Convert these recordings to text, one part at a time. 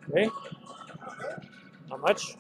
Okay. How much?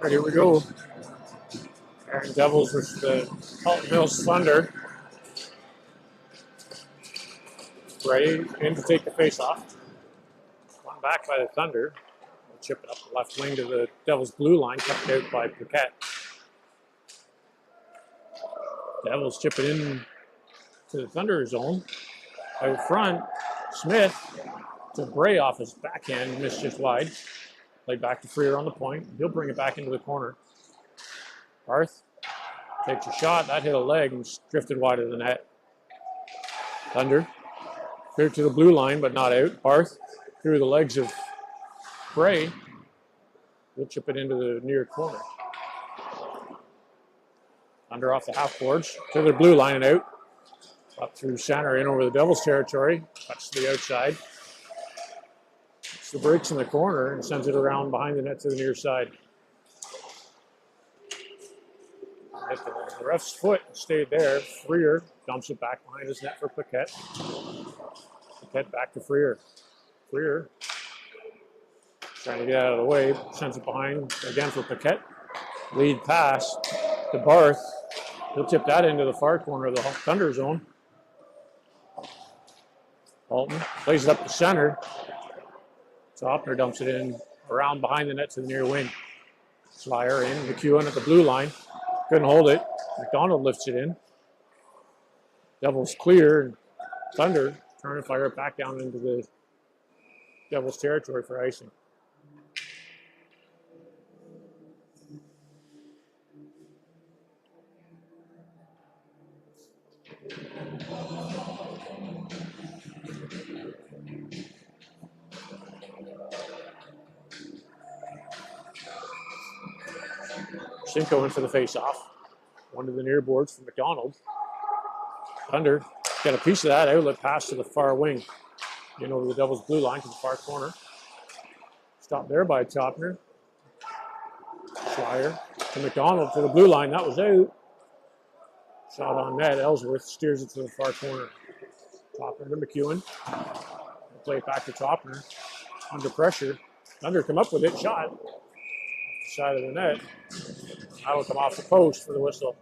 Right, here we go. Aaron Devils versus the Halton Mills Thunder. Ready in to take the face off. One back by the Thunder. We'll chip it up the left wing to the Devils blue line, kept out by Paquette. Devils chip it in to the Thunder zone. Out front, Smith to Bray off his backhand, missed just wide. Played back to Freer on the point. He'll bring it back into the corner. Barth takes a shot. That hit a leg and drifted wide of the net. Thunder cleared to the blue line, but not out. Barth through the legs of Bray. He'll chip it into the near corner. Thunder off the half boards to the blue line and out. Up through center, in over the Devils territory. Cuts to the outside. The breaks in the corner and sends it around behind the net to the near side. Hit the ref's foot and stayed there. Freer dumps it back behind his net for Paquette. Paquette back to Freer. Freer trying to get out of the way, sends it behind again for Paquette. Lead pass to Barth. He'll tip that into the far corner of the Thunder zone. Halton plays it up the center. Sopner dumps it in around behind the net to the near wing. Flyer in, McEwen at the blue line. Couldn't hold it. McDonald lifts it in. Devils clear, and Thunder trying to fire it back down into the Devils territory for icing. Cinco in for the face-off. One to the near boards for McDonald. Thunder got a piece of that outlet pass to the far wing. In over the Devils blue line to the far corner. Stopped there by Topner. Flyer to McDonald to the blue line. That was out. Shot on net. Ellsworth steers it to the far corner. Topner to McEwen. Play it back to Topner. Under pressure. Thunder come up with it. Shot. Off the side of the net. That'll come off the post for the whistle.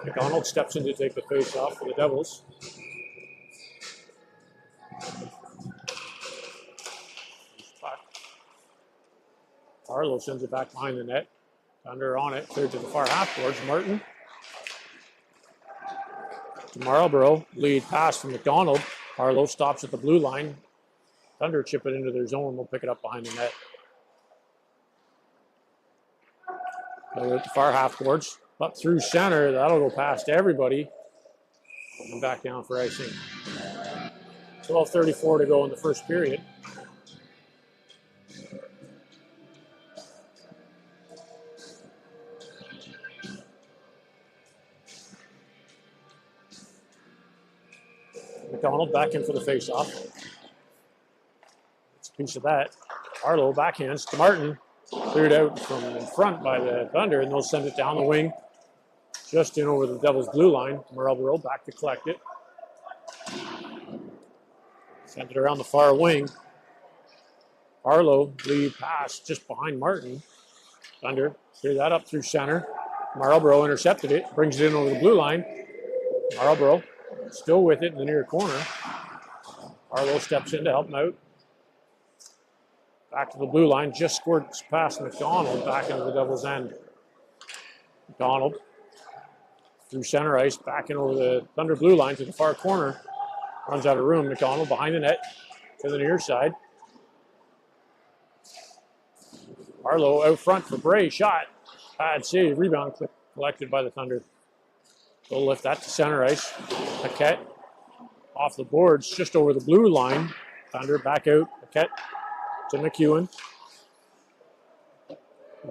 McDonald steps in to take the face off for the Devils. Harlow sends it back behind the net. Thunder on it, cleared to the far half boards. Martin to Marlborough. Lead pass from McDonald. Harlow stops at the blue line. Thunder chip it into their zone. We'll pick it up behind the net. They're at the far half boards. Up through center. That'll go past everybody. And back down for icing. 12:34 to go in the first period. McDonald back in for the face-off. It's a piece of that. Harlow backhands to Martin. Cleared out from in front by the Thunder, and they'll send it down the wing. Just in over the Devils blue line. Marlborough back to collect it. Send it around the far wing. Harlow lead pass just behind Martin. Thunder clear that up through center. Marlborough intercepted it. Brings it in over the blue line. Marlborough still with it in the near corner. Harlow steps in to help him out. Back to the blue line, just squirts past McDonald back into the Devils' end. McDonald through center ice, back in over the Thunder blue line to the far corner. Runs out of room. McDonald behind the net to the near side. Harlow out front for Bray. Shot. Bad save. Rebound collected by the Thunder. They'll lift that to center ice. Paquette off the boards just over the blue line. Thunder back out. Paquette to McEwen.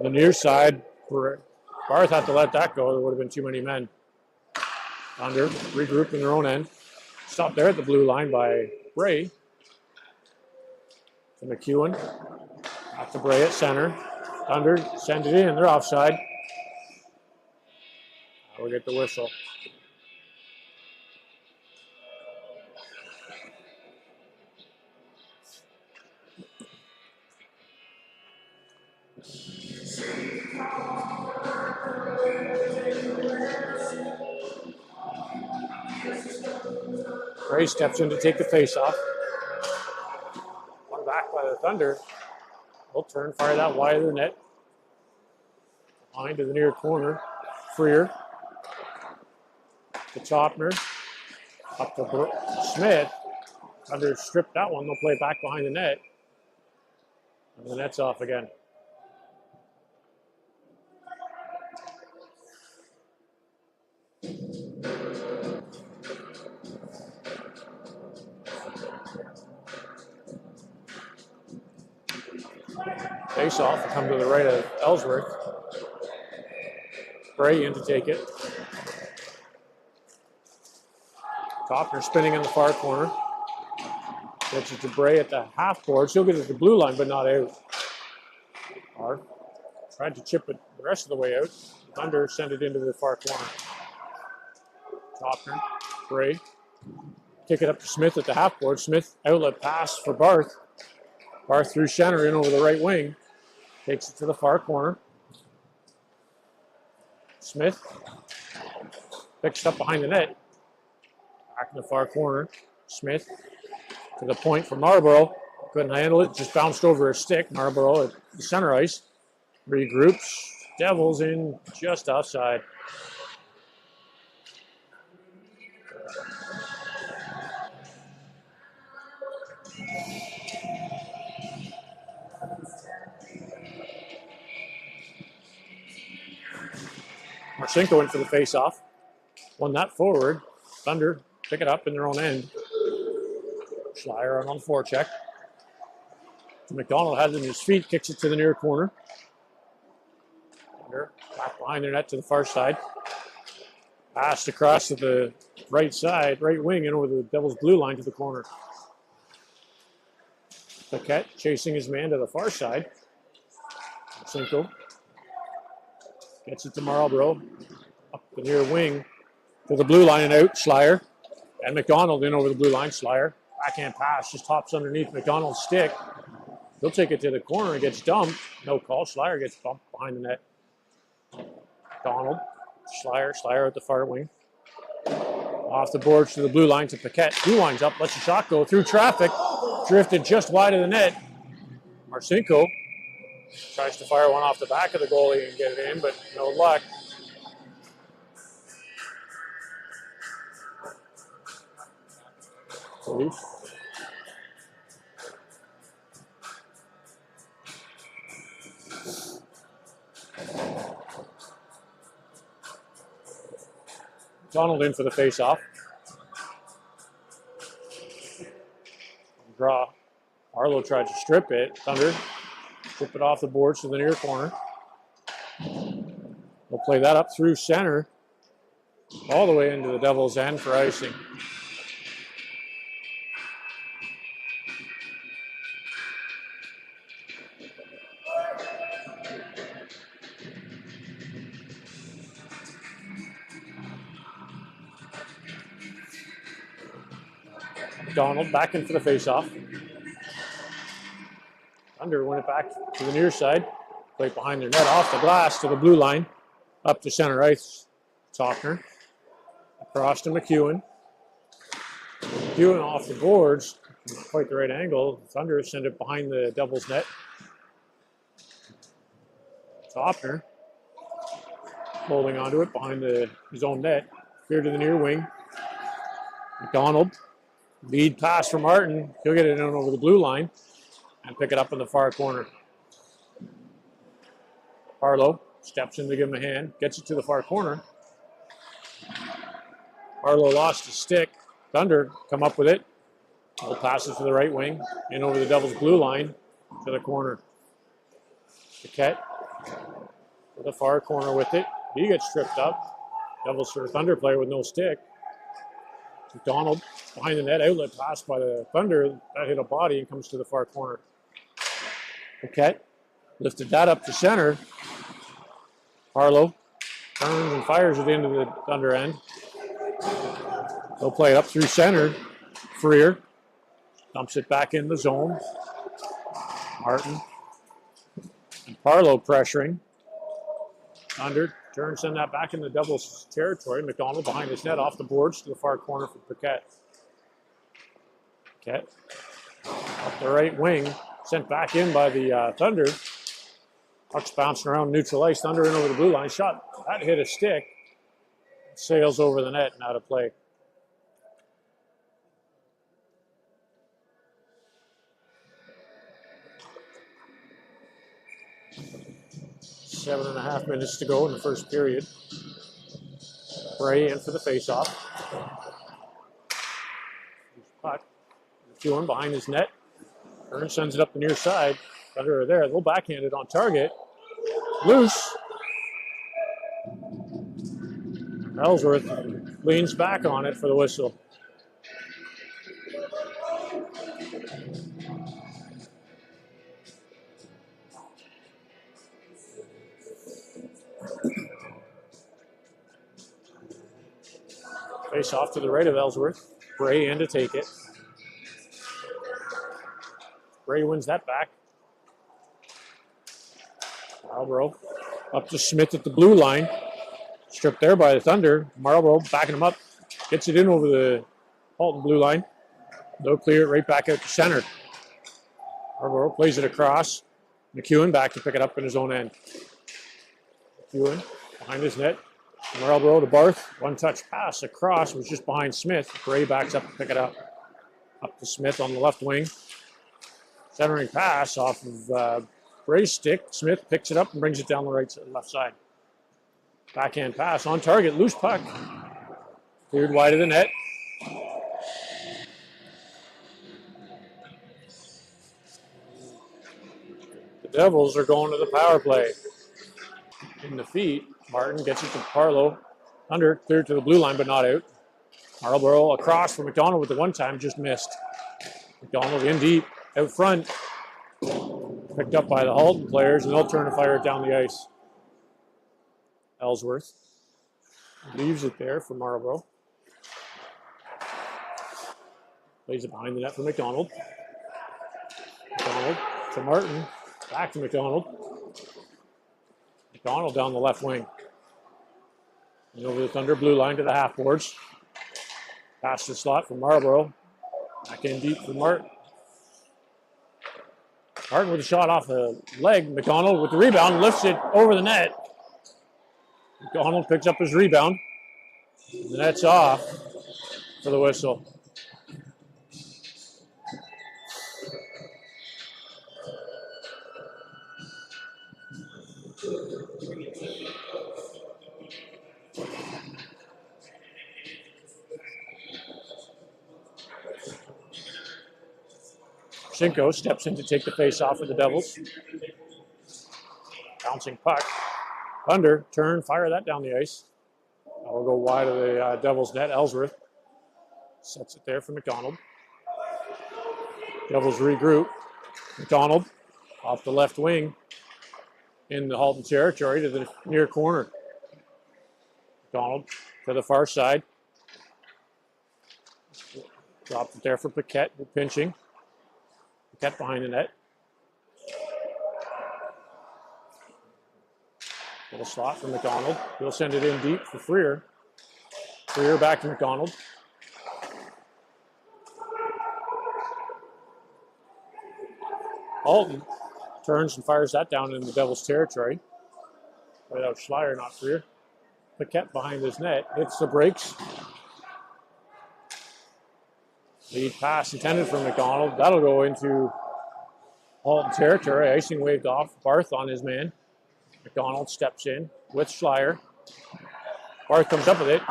The near side. Barth had to let that go. There would have been too many men. Thunder regroup in their own end. Stopped there at the blue line by Bray. To McEwen. Back to Bray at center. Thunder send it in. They're offside. We'll get the whistle. Gray steps in to take the face-off. One back by the Thunder. They'll turn, fire that wide of the net. Behind to the near corner. Freer. To Topner. Up to Smith. Thunder stripped that one. They'll play back behind the net. And the net's off again. Face off, come to the right of Ellsworth. Bray in to take it. Topner spinning in the far corner. Gets it to Bray at the half board. She'll get it to the blue line, but not out. Hard. Tried to chip it the rest of the way out. Thunder sent it into the far corner. Topner, Bray. Kick it up to Smith at the half board. Smith outlet pass for Barth. Barth through Shenner in over the right wing. Takes it to the far corner. Smith picks it up behind the net. Back in the far corner. Smith to the point for Marlborough. Couldn't handle it. Just bounced over a stick. Marlborough at the center ice. Regroups. Devils in just offside. Marcinko in for the face-off. Won that forward. Thunder pick it up in their own end. Schleier on the forecheck. McDonald has it in his feet, kicks it to the near corner. Thunder back behind their net to the far side. Passed across to the right side, right wing, and over the Devils' blue line to the corner. Paquette chasing his man to the far side. Marcinko gets it to Marlborough. Up the near wing to the blue line and out. Schleier and McDonald in over the blue line. Schleier, backhand pass, just hops underneath McDonald's stick. He'll take it to the corner and gets dumped. No call. Schleier gets bumped behind the net. McDonald, Schleier at the far wing. Off the boards to the blue line to Paquette. He winds up, lets the shot go through traffic. Drifted just wide of the net. Marcinko tries to fire one off the back of the goalie and get it in, but no luck. Police. Donald in for the face-off. Draw. Arlo tried to strip it. Thunder. Strip it off the boards to the near corner. We'll play that up through center. All the way into the Devils' end for icing. Donald back in for the face-off. Thunder win it back to the near side. Right behind their net, off the glass to the blue line. Up to center ice. Topner. Across to McEwen. McEwen off the boards. Quite the right angle. Thunder send it behind the Devils' net. Topner holding onto it behind his own net. Here to the near wing. McDonald. Lead pass from Martin. He'll get it in over the blue line and pick it up in the far corner. Harlow steps in to give him a hand. Gets it to the far corner. Harlow lost his stick. Thunder come up with it. He'll pass it to the right wing. In over the Devils' blue line to the corner. Paquette to the far corner with it. He gets tripped up. Devils for a Thunder player with no stick. McDonald behind the net, outlet pass by the Thunder. That hit a body and comes to the far corner. Paquette lifted that up to center. Harlow Turns and fires it into the Thunder end. They'll play it up through center. Freer dumps it back in the zone. Martin and Parlow pressuring. Thunder turns, send that back in the Devils territory. McDonald behind his net off the boards to the far corner for Paquette. Paquette up the right wing, sent back in by the Thunder. Puck's bouncing around neutral ice. Thunder in over the blue line. Shot. That hit a stick. Sails over the net and out of play. Seven and a half minutes to go in the first period. Bray in for the faceoff. Puck. McEwen behind his net. Burns sends it up the near side. Thunder are there. A little backhanded on target. Loose. Ellsworth leans back on it for the whistle. Face off to the right of Ellsworth. Bray in to take it. Bray wins that back. Marlborough up to Smith at the blue line. Stripped there by the Thunder. Marlborough backing him up. Gets it in over the Halton blue line. They'll clear it right back out to center. Marlborough plays it across. McEwen back to pick it up in his own end. McEwen behind his net. Marlborough to Barth. One-touch pass across. Was just behind Smith. Bray backs up to pick it up. Up to Smith on the left wing. Centering pass off of Bray's stick. Smith picks it up and brings it down the left side. Backhand pass on target. Loose puck. Cleared wide of the net. The Devils are going to the power play. In the feet, Martin gets it to Parlow. Under, cleared to the blue line, but not out. Marlborough across for McDonald with the one-time, just missed. McDonald in deep, out front. Picked up by the Halton players, and they'll turn and fire it down the ice. Ellsworth leaves it there for Marlborough. Plays it behind the net for McDonald. McDonald to Martin. Back to McDonald. McDonald down the left wing. And over the Thunder blue line to the half boards. Past the slot for Marlborough. Back in deep for Martin. Martin with a shot off the leg. McDonald with the rebound. Lifts it over the net. McDonald picks up his rebound. The net's off for the whistle. Cinco steps in to take the face off of the Devils. Bouncing puck. Thunder, turn, fire that down the ice. That will go wide of the Devils net. Ellsworth sets it there for McDonald. Devils regroup. McDonald off the left wing in the Halton territory to the near corner. McDonald to the far side. Dropped it there for Paquette, pinching. Paquette behind the net. Little slot for McDonald. He'll send it in deep for Freer. Freer back to McDonald. Halton turns and fires that down in the Devils' territory. Without Schleier, not Freer. Paquette behind his net. Hits the brakes. Lead pass intended for McDonald. That'll go into Halton territory. Icing waved off. Barth on his man. McDonald steps in with Schleier. Barth comes up with it.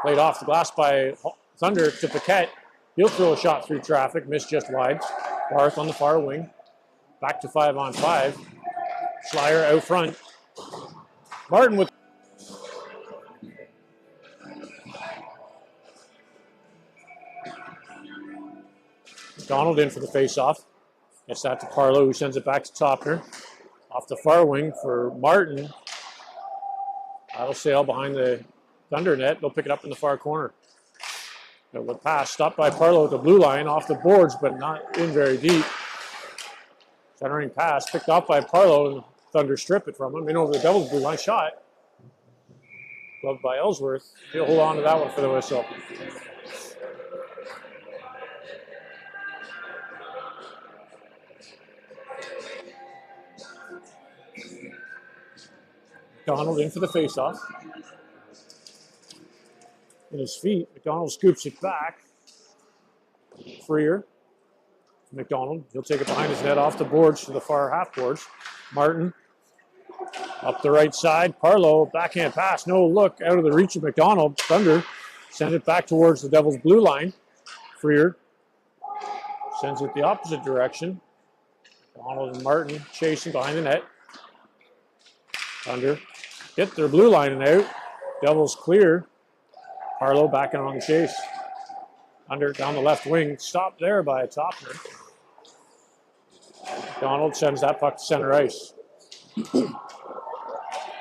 Played off the glass by Thunder to Paquette. He'll throw a shot through traffic. Missed just wide. Barth on the far wing. Back to 5-on-5. Schleier out front. Martin with... McDonald in for the face-off. Gets that to Parlow, who sends it back to Topner. Off the far wing for Martin. That'll sail behind the Thunder net. They'll pick it up in the far corner. The pass stopped by Parlow at the blue line, off the boards, but not in very deep. Centering pass picked off by Parlow, and Thunder strip it from him. In over the Devils blue line, shot. Gloved by Ellsworth. He'll hold on to that one for the whistle. McDonald in for the faceoff. In his feet, McDonald scoops it back. Freer. McDonald, he'll take it behind his net off the boards to the far half boards. Martin up the right side. Parlow, backhand pass, no look, out of the reach of McDonald. Thunder send it back towards the Devils blue line. Freer sends it the opposite direction. McDonald and Martin chasing behind the net. Thunder get their blue line and out. Devils clear. Parlow back in on the chase. Under down the left wing, stopped there by a Topner. McDonald sends that puck to center ice.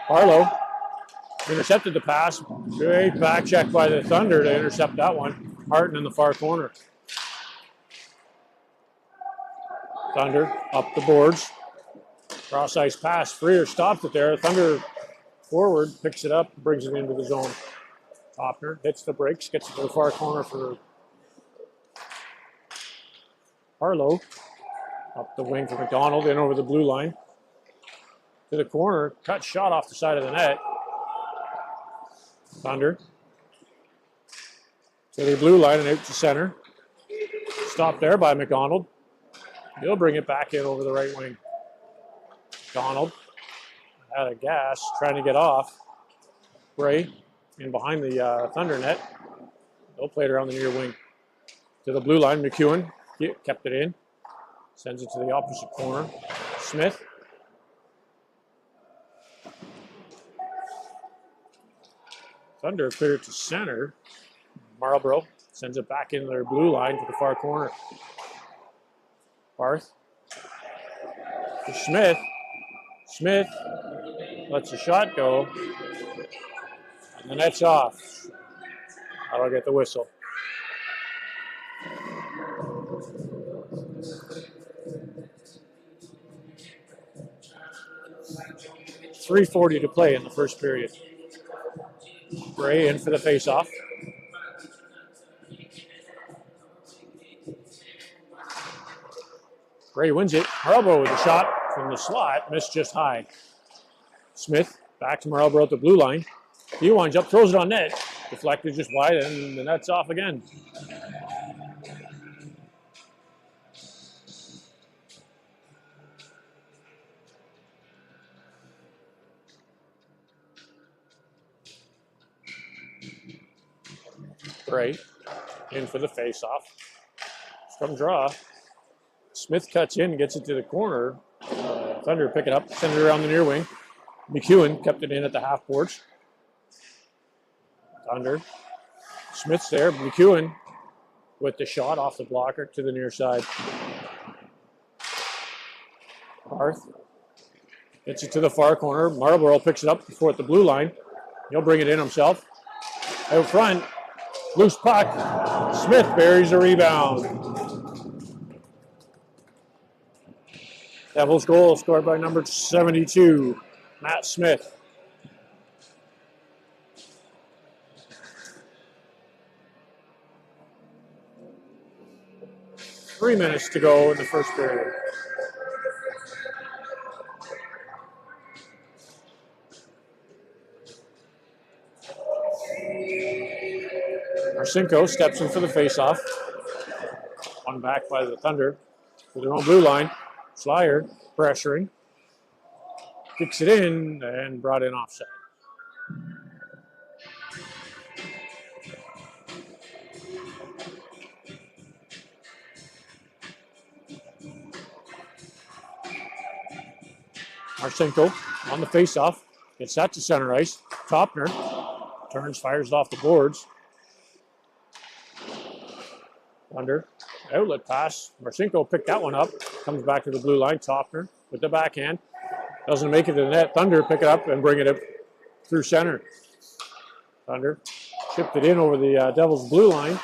Parlow intercepted the pass. Great back check by the Thunder to intercept that one. Martin in the far corner. Thunder up the boards. Cross ice pass. Freer stopped it there. Thunder forward, picks it up, brings it into the zone. Topner hits the brakes, gets it to the far corner for Parlow. Up the wing for McDonald, in over the blue line. To the corner, cut shot off the side of the net. Thunder. To the blue line and out to center. Stopped there by McDonald. He'll bring it back in over the right wing. McDonald out of gas, trying to get off. Bray in behind the Thunder net. They'll play it around the near wing. To the blue line, McEwen kept it in. Sends it to the opposite corner. Smith. Thunder clear it to center. Marlborough sends it back into their blue line to the far corner. Barth. To Smith. Smith lets the shot go. And the net's off. That'll get the whistle. .340 to play in the first period. Bray in for the faceoff. Bray wins it. Marlborough with a shot from the slot. Missed just high. Smith back to Marlborough at the blue line. He winds up, throws it on net. Deflected just wide, and the net's off again. Bray in for the faceoff. Scrum draw. Smith cuts in and gets it to the corner. Thunder pick it up, send it around the near wing. McEwen kept it in at the half boards. Thunder. Smith's there. McEwen with the shot off the blocker to the near side. Barth gets it to the far corner. Marlborough picks it up before at the blue line. He'll bring it in himself. Out front. Loose puck. Smith buries a rebound. Devils goal scored by number 72, Matt Smith. Three minutes to go in the first period. Marcinko steps in for the faceoff. One back by the Thunder to their own blue line. Flyer pressuring. Kicks it in and brought in offside. Marcinko on the faceoff. Gets that to center ice. Topner turns, fires it off the boards. Thunder. Outlet pass. Marcinko picked that one up. Comes back to the blue line. Topner with the backhand. Doesn't make it to the net. Thunder pick it up and bring it up through center. Thunder chipped it in over the Devils' blue line.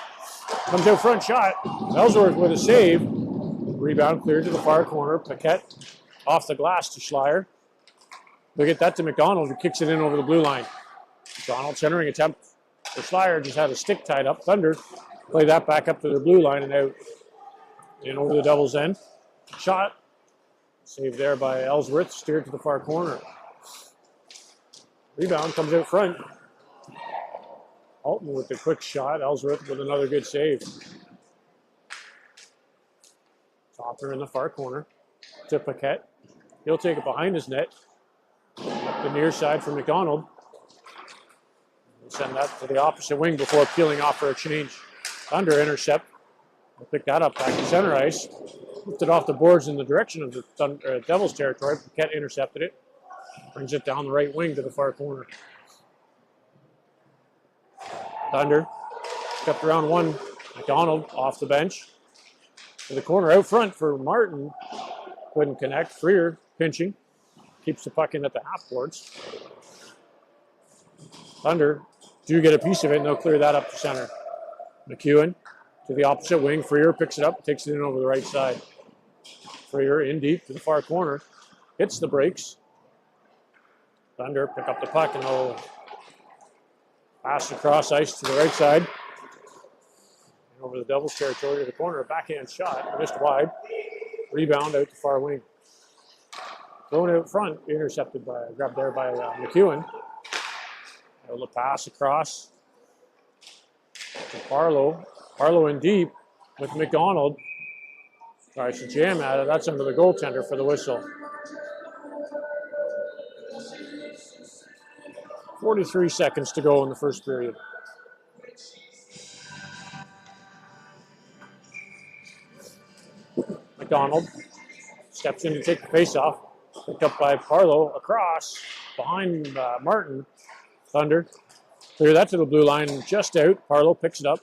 Comes out front shot. Ellsworth with a save. Rebound cleared to the far corner. Paquette off the glass to Schleier. They'll get that to McDonald, who kicks it in over the blue line. McDonald centering attempt for Schleier, just had a stick tied up. Thunder play that back up to the blue line and out in over the Devils' end. Shot. Saved there by Ellsworth, steered to the far corner. Rebound comes out front. Alton with the quick shot. Ellsworth with another good save. Topper in the far corner to Paquette. He'll take it behind his net. Up the near side for McDonald. We'll send that to the opposite wing before peeling off for a change. Thunder intercept. We'll pick that up back to center ice. Lifted off the boards in the direction of the Devils' territory. Paquette intercepted it. Brings it down the right wing to the far corner. Thunder kept around one. McDonald off the bench. To the corner out front for Martin. Couldn't connect. Freer pinching. Keeps the puck in at the half boards. Thunder do get a piece of it, and they'll clear that up to center. McEwen to the opposite wing. Freer picks it up, takes it in over the right side. Freer in deep to the far corner. Hits the brakes. Thunder pick up the puck, and they'll pass across ice to the right side. And over the Devils' territory to the corner. A backhand shot, missed wide. Rebound out the far wing. Thrown out front, intercepted by, grabbed there by McEwen. Able to pass across to Parlow. Parlow in deep with McDonald. Tries to jam at it. That's under the goaltender for the whistle. 43 seconds to go in the first period. McDonald steps in to take the face-off. Picked up by Parlow across behind Martin. Thunder clear that to the blue line, just out. Parlow picks it up,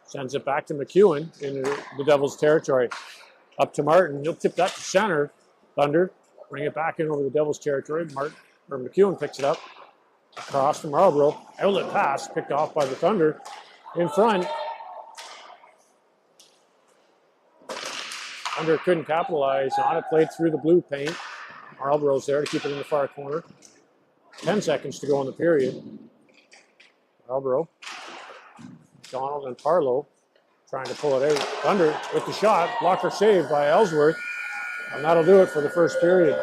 sends it back to McEwen in the Devils' territory. Up to Martin. He'll tip that to center. Thunder bring it back in over the Devils' territory. McEwen picks it up across to Marlborough. Outlet pass picked off by the Thunder in front. Thunder couldn't capitalize on it. Played through the blue paint. Marlborough's there to keep it in the far corner. 10 seconds to go in the period. Marlborough, Donald, and Parlow trying to pull it out. Thunder with the shot. Blocker saved by Ellsworth. And that'll do it for the first period.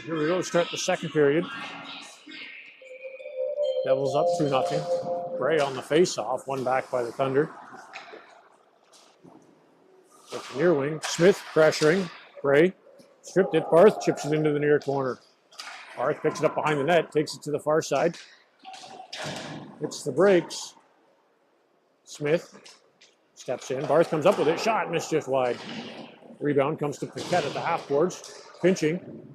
Here we go, start the second period. Devils up 2-0. Gray on the face-off, one back by the Thunder. At the near wing, Smith pressuring. Gray stripped it. Barth chips it into the near corner. Barth picks it up behind the net, takes it to the far side. Hits the brakes. Smith steps in. Barth comes up with it. Shot, missed just wide. Rebound comes to Paquette at the half boards. Pinching.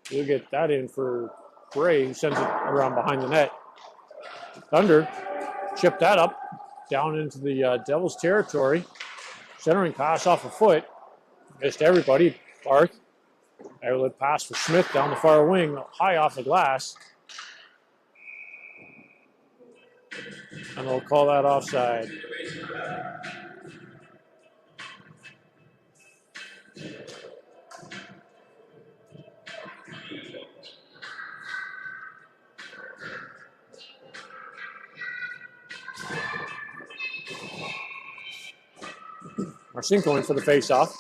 We'll get that in for Gray, who sends it around behind the net. Thunder chip that up down into the Devils territory. Centering pass off a foot. Missed everybody. Barth. Outlet pass for Smith down the far wing, high off the glass. And they'll call that offside. Marcinko in for the faceoff.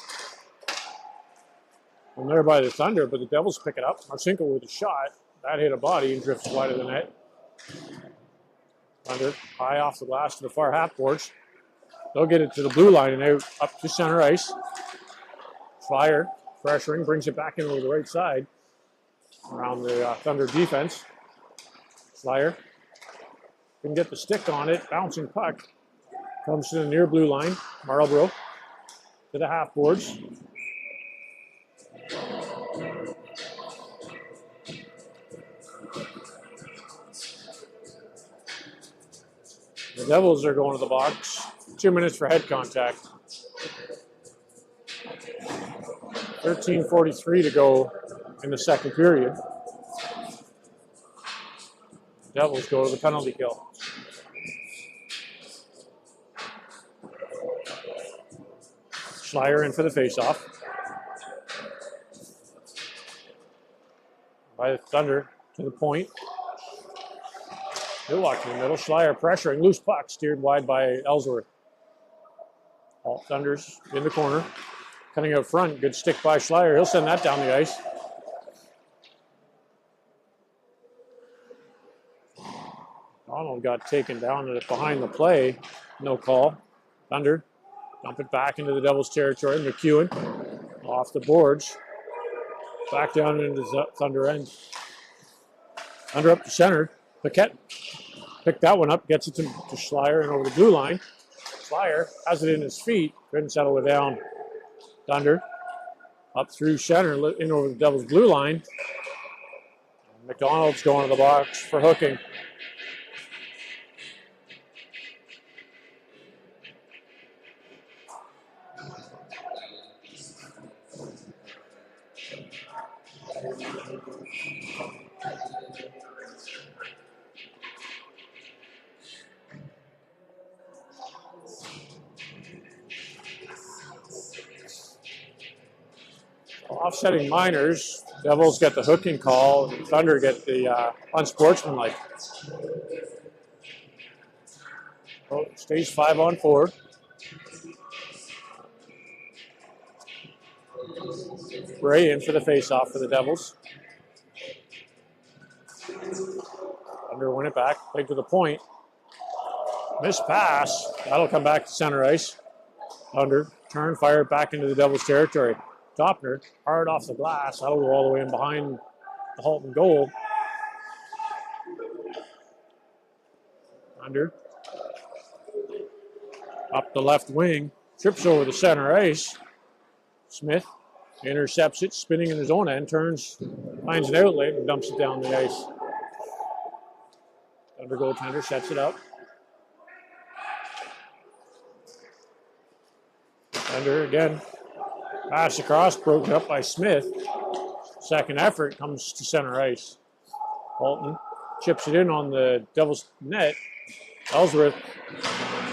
From there by the Thunder, but the Devils pick it up. Marcinko with a shot. That hit a body and drifts wide of the net. Thunder high off the glass to the far half boards. They'll get it to the blue line and out up to center ice. Flyer pressuring, brings it back into the right side around the Thunder defense. Flyer can get the stick on it. Bouncing puck comes to the near blue line. Marlborough to the half boards. The Devils are going to the box. 2 minutes for head contact. 13:43 to go in the second period. Devils go to the penalty kill. Schleier in for the faceoff. By the Thunder to the point. He'll walk in the middle. Schleier pressuring. Loose puck steered wide by Ellsworth. All Thunder's in the corner. Cutting out front. Good stick by Schleier. He'll send that down the ice. Donald got taken down behind the play. No call. Thunder dump it back into the Devils' territory. McEwen off the boards. Back down into the Thunder end. Thunder up to center. Paquette picked that one up. Gets it to Schleier and over the blue line. Schleier has it in his feet. Couldn't settle it down. Thunder up through center, in over the Devils' blue line. McDonald's going to the box for hooking. Offsetting minors. Devils get the hooking call. Thunder get the unsportsmanlike. Oh, stays 5-on-4. Bray in for the faceoff for the Devils. Thunder win it back. Played to the point. Missed pass. That'll come back to center ice. Thunder turn, fire it back into the Devils' territory. Topner, hard off the glass. That'll go all the way in behind the Halton goal. Thunder. Up the left wing. Trips over the center ice. Smith intercepts it, spinning in his own end. Turns, finds an outlet, and dumps it down the ice. Thunder goaltender sets it up. Thunder again. Pass across, broken up by Smith. Second effort comes to center ice. Halton chips it in on the Devils' net. Ellsworth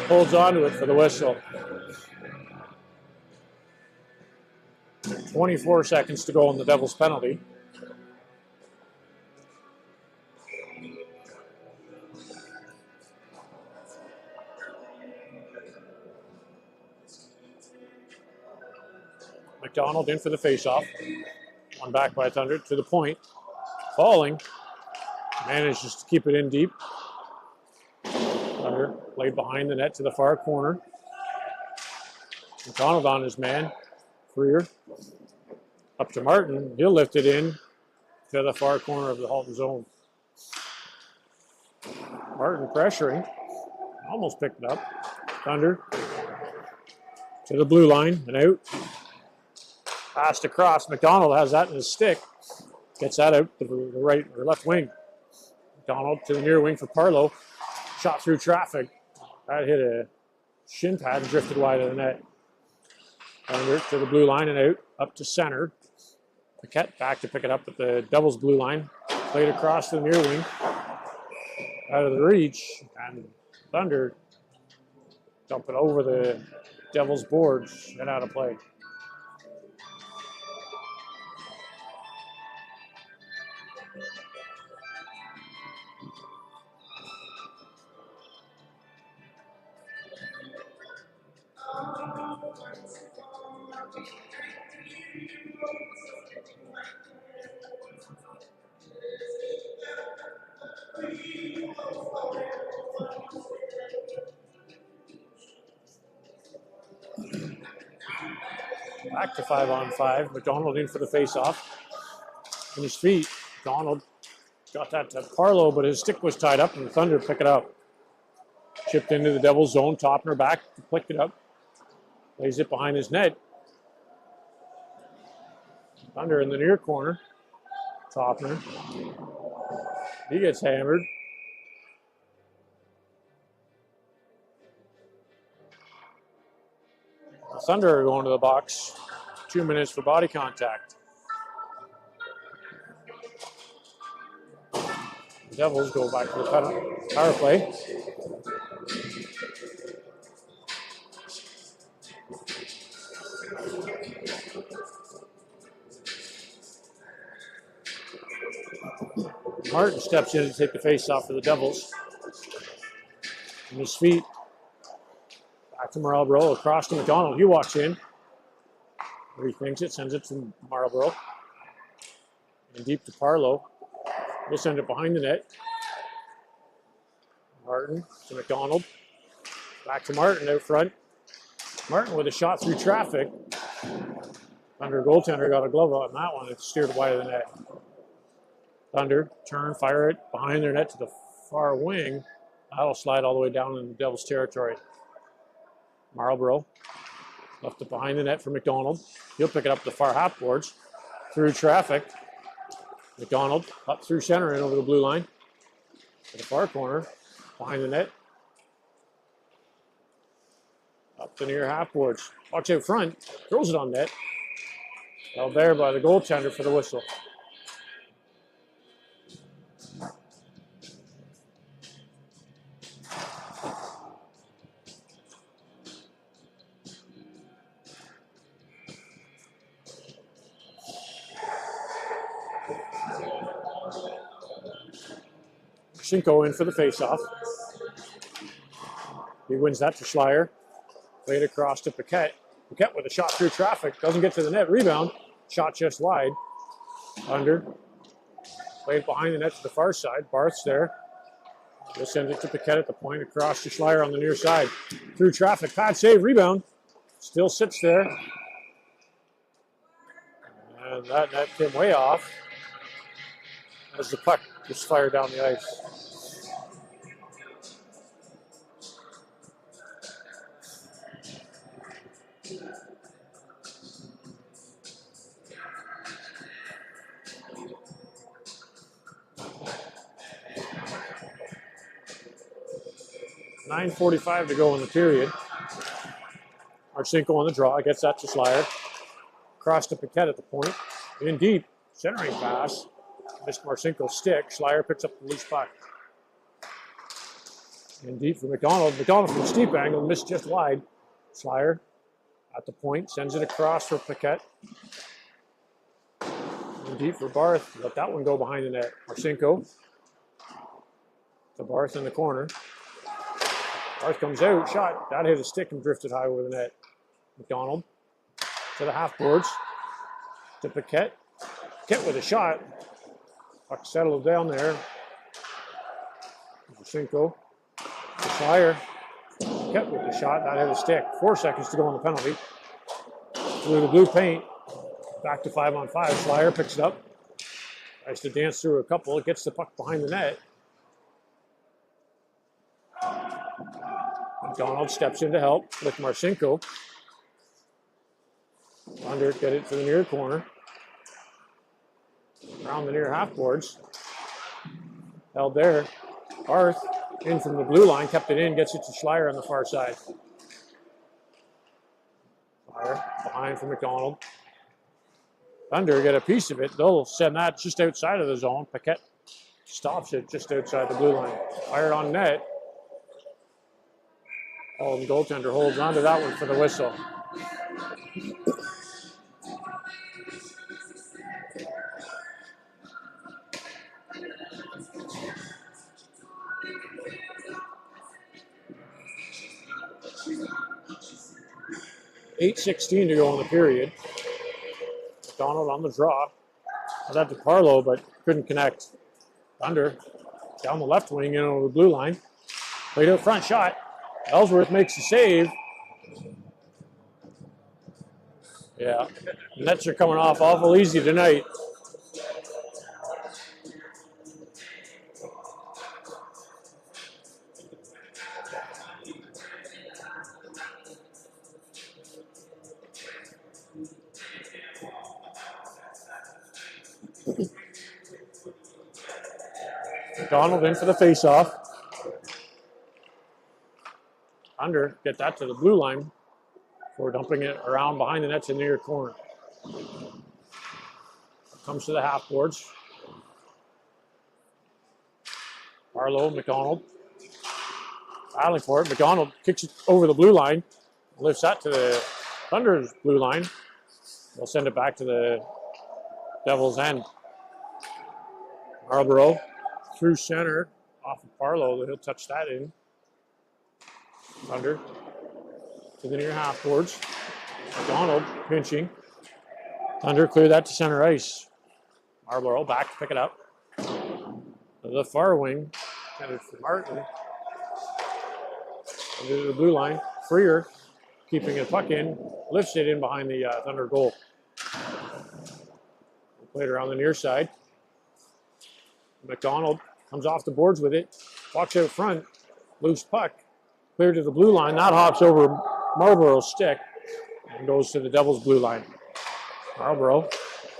holds onto it for the whistle. 24 seconds to go on the Devils' penalty. McDonald in for the faceoff. One back by Thunder to the point. Falling. Manages to keep it in deep. Thunder played behind the net to the far corner. McDonald on his man. Freer. Up to Martin. He'll lift it in to the far corner of the Halton zone. Martin pressuring. Almost picked it up. Thunder to the blue line and out. Passed across. McDonald has that in his stick. Gets that out to the right or left wing. McDonald to the near wing for Parlow. shot through traffic. That hit a shin pad and drifted wide of the net. Under to the blue line and out, up to center. Paquette back to pick it up at the Devils blue line. Played across to the near wing. Out of the reach, and Thunder dump it over the Devils boards and out of play. Back to 5-on-5. McDonald in for the face-off. On his feet, Donald got that to Parlow, but his stick was tied up, and the Thunder pick it up. Chipped into the Devils zone. Topner back, flicked it up. Lays it behind his net. Thunder in the near corner. Topner. He gets hammered. The Thunder are going to the box. 2 minutes for body contact. The Devils go back to the power play. Martin steps in to take the face-off for the Devils. On his feet. Back to Marlborough, across to McDonald. He walks in. Rethinks it, sends it to Marlborough. And deep to Parlow. He'll send it behind the net. Martin to McDonald. Back to Martin out front. Martin with a shot through traffic. Thunder goaltender got a glove on that one. It steered wide of the net. Thunder, turn, fire it behind their net to the far wing. That'll slide all the way down in the Devils' territory. Marlborough left it behind the net for McDonald. He'll pick it up the far half boards. Through traffic. McDonald up through center and over the blue line. To the far corner, behind the net. Up the near half boards. Watch out front, throws it on net. Held there by the goaltender for the whistle. Cinco in for the faceoff. He wins that to Schleier. Played across to Paquette. Paquette with a shot through traffic. Doesn't get to the net. Rebound. Shot just wide. Under. Played behind the net to the far side. Barth's there. He'll send it to Paquette at the point. Across to Schleier on the near side. Through traffic. Pad save. Rebound. Still sits there. And that net came way off as the puck was fired down the ice. .9:45 to go in the period. Marcinko on the draw, gets that to Schleier. Cross to Paquette at the point. In deep, centering pass. Missed Marcinko's stick. Schleier picks up the loose puck. In deep for McDonald. McDonald from a steep angle, missed just wide. Schleier at the point, sends it across for Paquette. In deep for Barth. Let that one go behind the net. Marcinko to Barth in the corner. Barth comes out, shot. That hit a stick and drifted high over the net. McDonald to the half boards. To Paquette. Paquette with a shot. Puck settled down there. Marcinko. To Schleier. Paquette with the shot. That hit a stick. 4 seconds to go on the penalty. Through the blue paint. Back to 5-on-5. Schleier picks it up. Tries to dance through a couple. It gets the puck behind the net. McDonald steps in to help with Marcinko. Under, get it to the near corner. Around the near half boards. Held there. Barth in from the blue line, kept it in, gets it to Schleier on the far side. Schleier behind for McDonald. Thunder get a piece of it. They'll send that just outside of the zone. Paquette stops it just outside the blue line. Fired on net. Oh, the goaltender holds on to that one for the whistle. .8:16 to go in the period. McDonald on the draw. That to Parlow, but couldn't connect. Thunder down the left wing in over the blue line. Played out front shot. Ellsworth makes the save. Yeah, nets are coming off awful easy tonight. McDonald in for the faceoff. Thunder get that to the blue line for dumping it around behind the nets in the near corner. Comes to the half boards. Parlow, McDonald. Battling for it. McDonald kicks it over the blue line. Lifts that to the Thunder's blue line. They'll send it back to the Devils' end. Marlborough through center off of Parlow. He'll touch that in. Thunder to the near half boards. McDonald pinching. Thunder clear that to center ice. Marlborough back to pick it up. To the far wing. Headed for Martin. Into the blue line. Freer keeping a puck in. Lifts it in behind the Thunder goal. Played around the near side. McDonald comes off the boards with it. Walks out front. Loose puck. Clear to the blue line. That hops over Marlborough's stick and goes to the Devils' blue line. Marlborough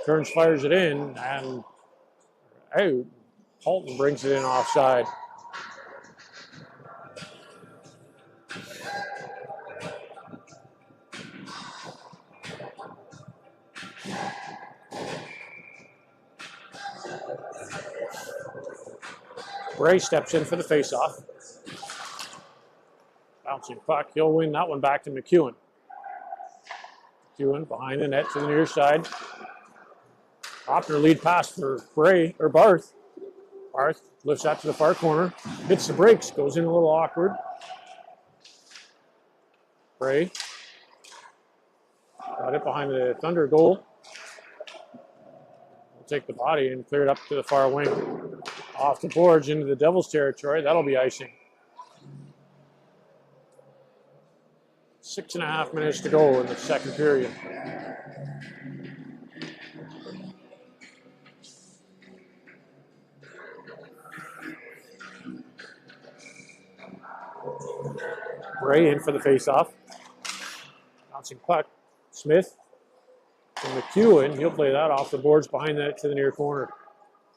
turns, fires it in, and out. Halton brings it in offside. Bray steps in for the faceoff. Bouncing puck. He'll win that one back to McEwen. McEwen behind the net to the near side. Hopner lead pass for Bray or Barth. Barth lifts that to the far corner. Hits the brakes. Goes in a little awkward. Bray got it behind the Thunder goal. We'll take the body and clear it up to the far wing. Off the boards into the Devils' territory. That'll be icing. 6.5 minutes to go in the second period. Bray in for the faceoff. Bouncing puck. Smith and McEwen. He'll play that off the boards behind that to the near corner.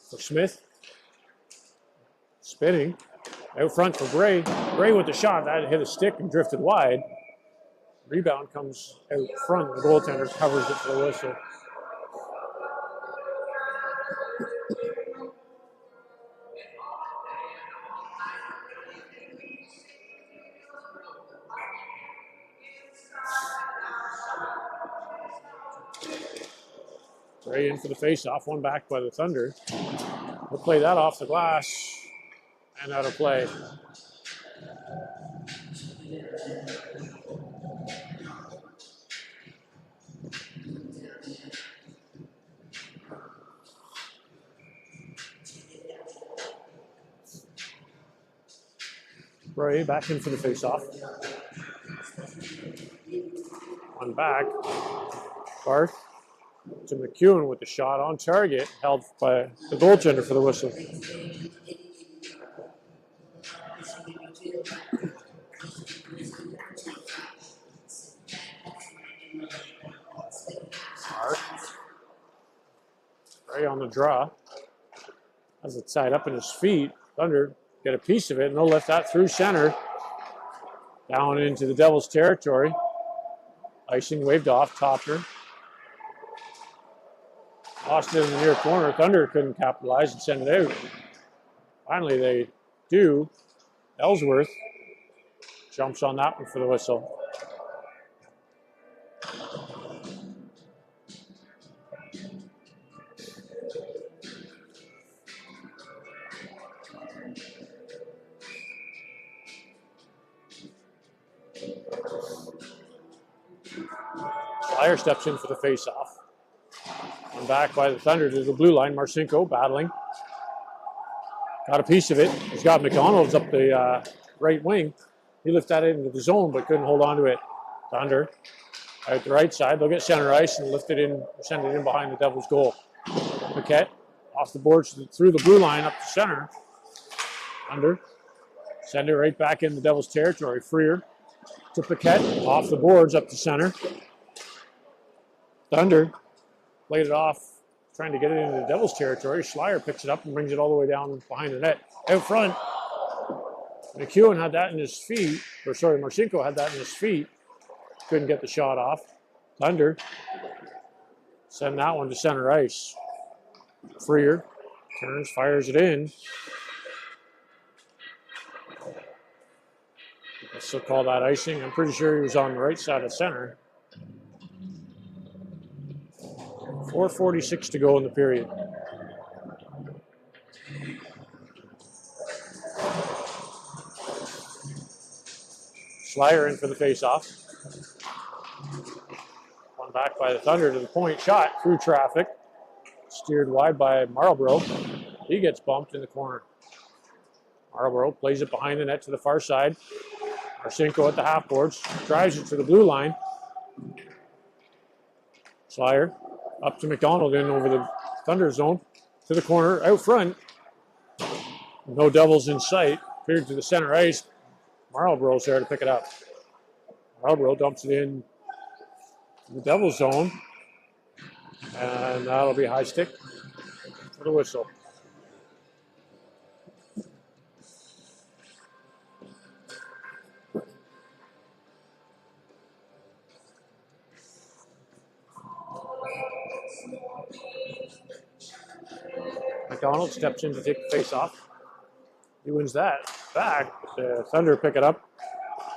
For Smith. Spinning. Out front for Bray. Bray with the shot. That hit a stick and drifted wide. Rebound comes out front. The goaltender covers it for the whistle. Bray in for the faceoff. One back by the Thunder. We'll play that off the glass and out of play. Bray back in for the faceoff. One back. Barth to McEwen with the shot on target, held by the goaltender for the whistle. Bray on the draw. Has it tied up in his feet. Thunder get a piece of it, and they'll lift that through center, down into the Devils' territory. Icing waved off, Topner. Lost it in the near corner. Thunder couldn't capitalize and send it out. Finally, they do. Ellsworth jumps on that one for the whistle. Flyer steps in for the face-off. One back by the Thunder to the blue line. Marcinko battling. Got a piece of it. He's got McDonald's up the right wing. He lifted that into the zone, but couldn't hold on to it. Thunder out the right side. They'll get center ice and lift it in, send it in behind the Devils' goal. Paquette off the boards through the blue line up to center. Thunder send it right back in the Devils' territory. Freer to Paquette off the boards up to center. Thunder played it off, trying to get it into the Devils' territory. Schleier picks it up and brings it all the way down behind the net. Out front, McEwen had that in his feet, or sorry, Marcinko had that in his feet. Couldn't get the shot off. Thunder send that one to center ice. Freer turns, fires it in. I still call that icing. I'm pretty sure he was on the right side of center. 4:46 to go in the period. Schleier in for the face-off. One back by the Thunder to the point. Shot through traffic. Steered wide by Marlborough. He gets bumped in the corner. Marlborough plays it behind the net to the far side. Marcinko at the half boards. Drives it to the blue line. Schleier up to McDonald in over the Thunder zone. To the corner, out front. No Devils in sight. Cleared to the center ice. Marlborough's there to pick it up. Marlborough dumps it in the Devils zone. And that'll be high stick for the whistle. McDonald steps in to take the face off. He wins that back. The Thunder pick it up.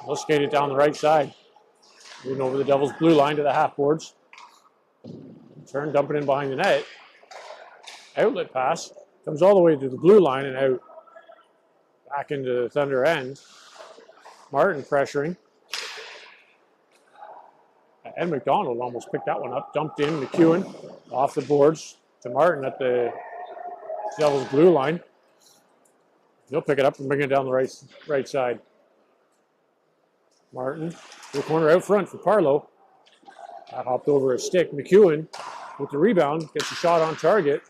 They'll skate it down the right side. Moving over the Devils' blue line to the half boards. Turn, dump it in behind the net. Outlet pass. Comes all the way to the blue line and out. Back into the Thunder end. Martin pressuring. And McDonald almost picked that one up. Dumped in. McEwen off the boards to Martin at the Devils' blue line. He'll pick it up and bring it down the right side. Martin to the corner out front for Parlow. That hopped over a stick. McEwen with the rebound gets a shot on target.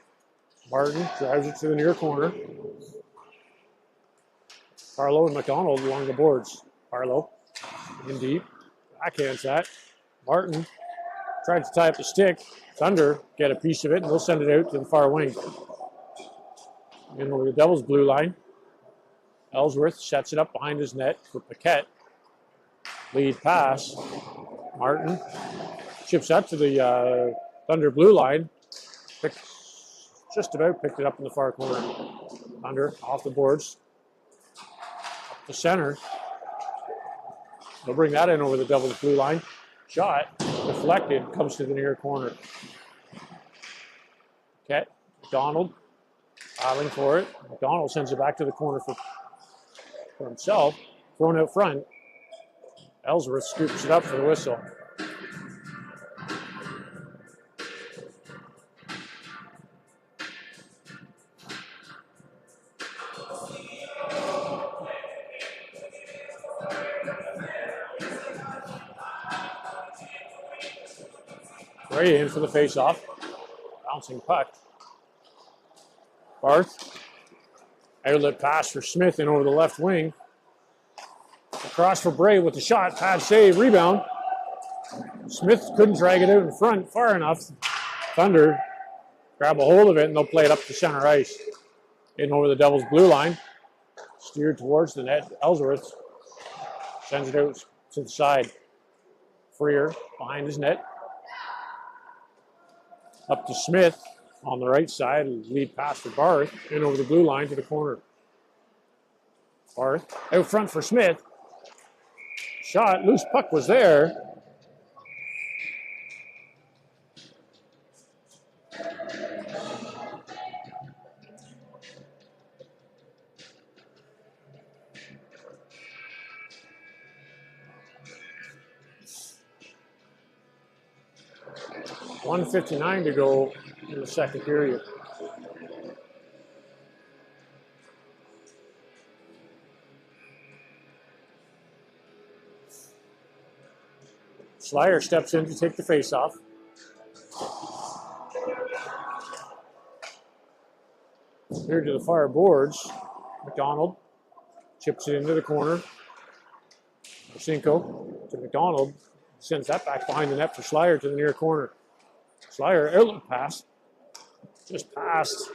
Martin drives it to the near corner. Parlow and McDonald along the boards. Parlow in deep. Backhands that. Martin tried to tie up the stick. Thunder get a piece of it, and they'll send it out to the far wing. In over the Devils' blue line. Ellsworth sets it up behind his net for Paquette. Lead pass. Martin chips that to the Thunder blue line. Just about picked it up in the far corner. Thunder off the boards. Up the center. They'll bring that in over the Devils' blue line. Shot deflected, comes to the near corner. Paquette, McDonald. Battling for it. McDonald sends it back to the corner for himself. Thrown out front. Ellsworth scoops it up for the whistle. Ray in for the face-off. Bouncing puck. Barth. Outlet pass for Smith in over the left wing. Across for Bray with the shot. Pad save. Rebound. Smith couldn't drag it out in front far enough. Thunder grab a hold of it and they'll play it up to center ice. In over the Devils' blue line. Steered towards the net. Ellsworth sends it out to the side. Freer behind his net. Up to Smith on the right side. Lead pass for Barth. In over the blue line to the corner. Barth out front for Smith. Shot. Loose puck was there. .159 to go in the second period. Slyer steps in to take the face-off. Here to the far boards. McDonald chips it into the corner. Marcinko to McDonald. Sends that back behind the net for Slyer to the near corner. Slyer, outlet pass. Just past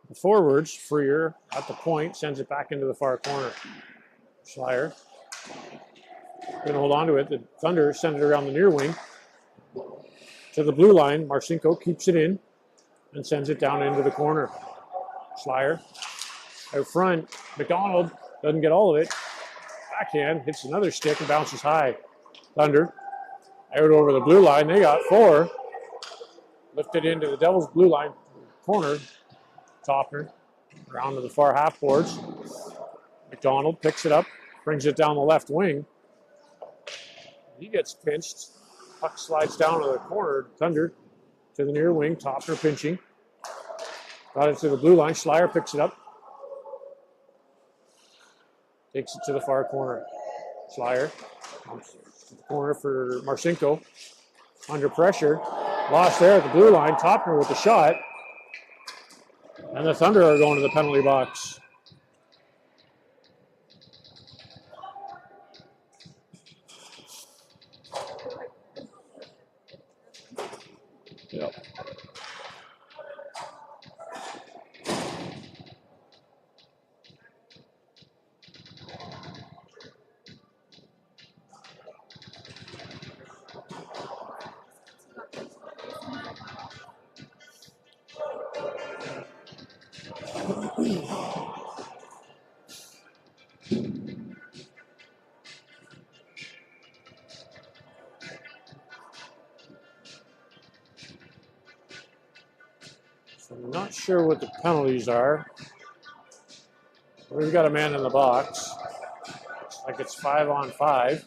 the forwards. Freer at the point. Sends it back into the far corner. Slyer going to hold on to it. The Thunder send it around the near wing to the blue line. Marcinko keeps it in and sends it down into the corner. Slyer out front. McDonald doesn't get all of it. Backhand hits another stick and bounces high. Thunder out over the blue line. They got 4. Lifted into the Devils' blue line corner. Topner around to the far half boards. McDonald picks it up, brings it down the left wing. He gets pinched. Puck slides down to the corner. Thunder to the near wing. Topner pinching. Got it to the blue line. Slyer picks it up. Takes it to the far corner. Slyer to the corner for Marcinko. Under pressure. Lost there at the blue line. Topner with the shot. And the Thunder are going to the penalty box. Yep. So I'm not sure what the penalties are. We've got a man in the box. Looks like it's 5-on-5.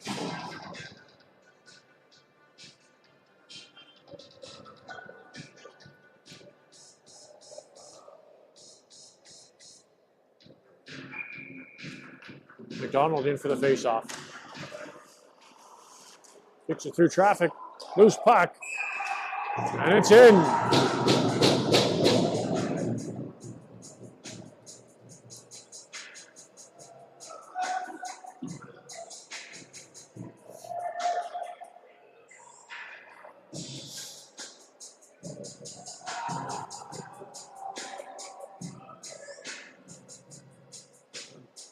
McDonald in for the face-off. Kicks it through traffic. Loose puck. And it's in.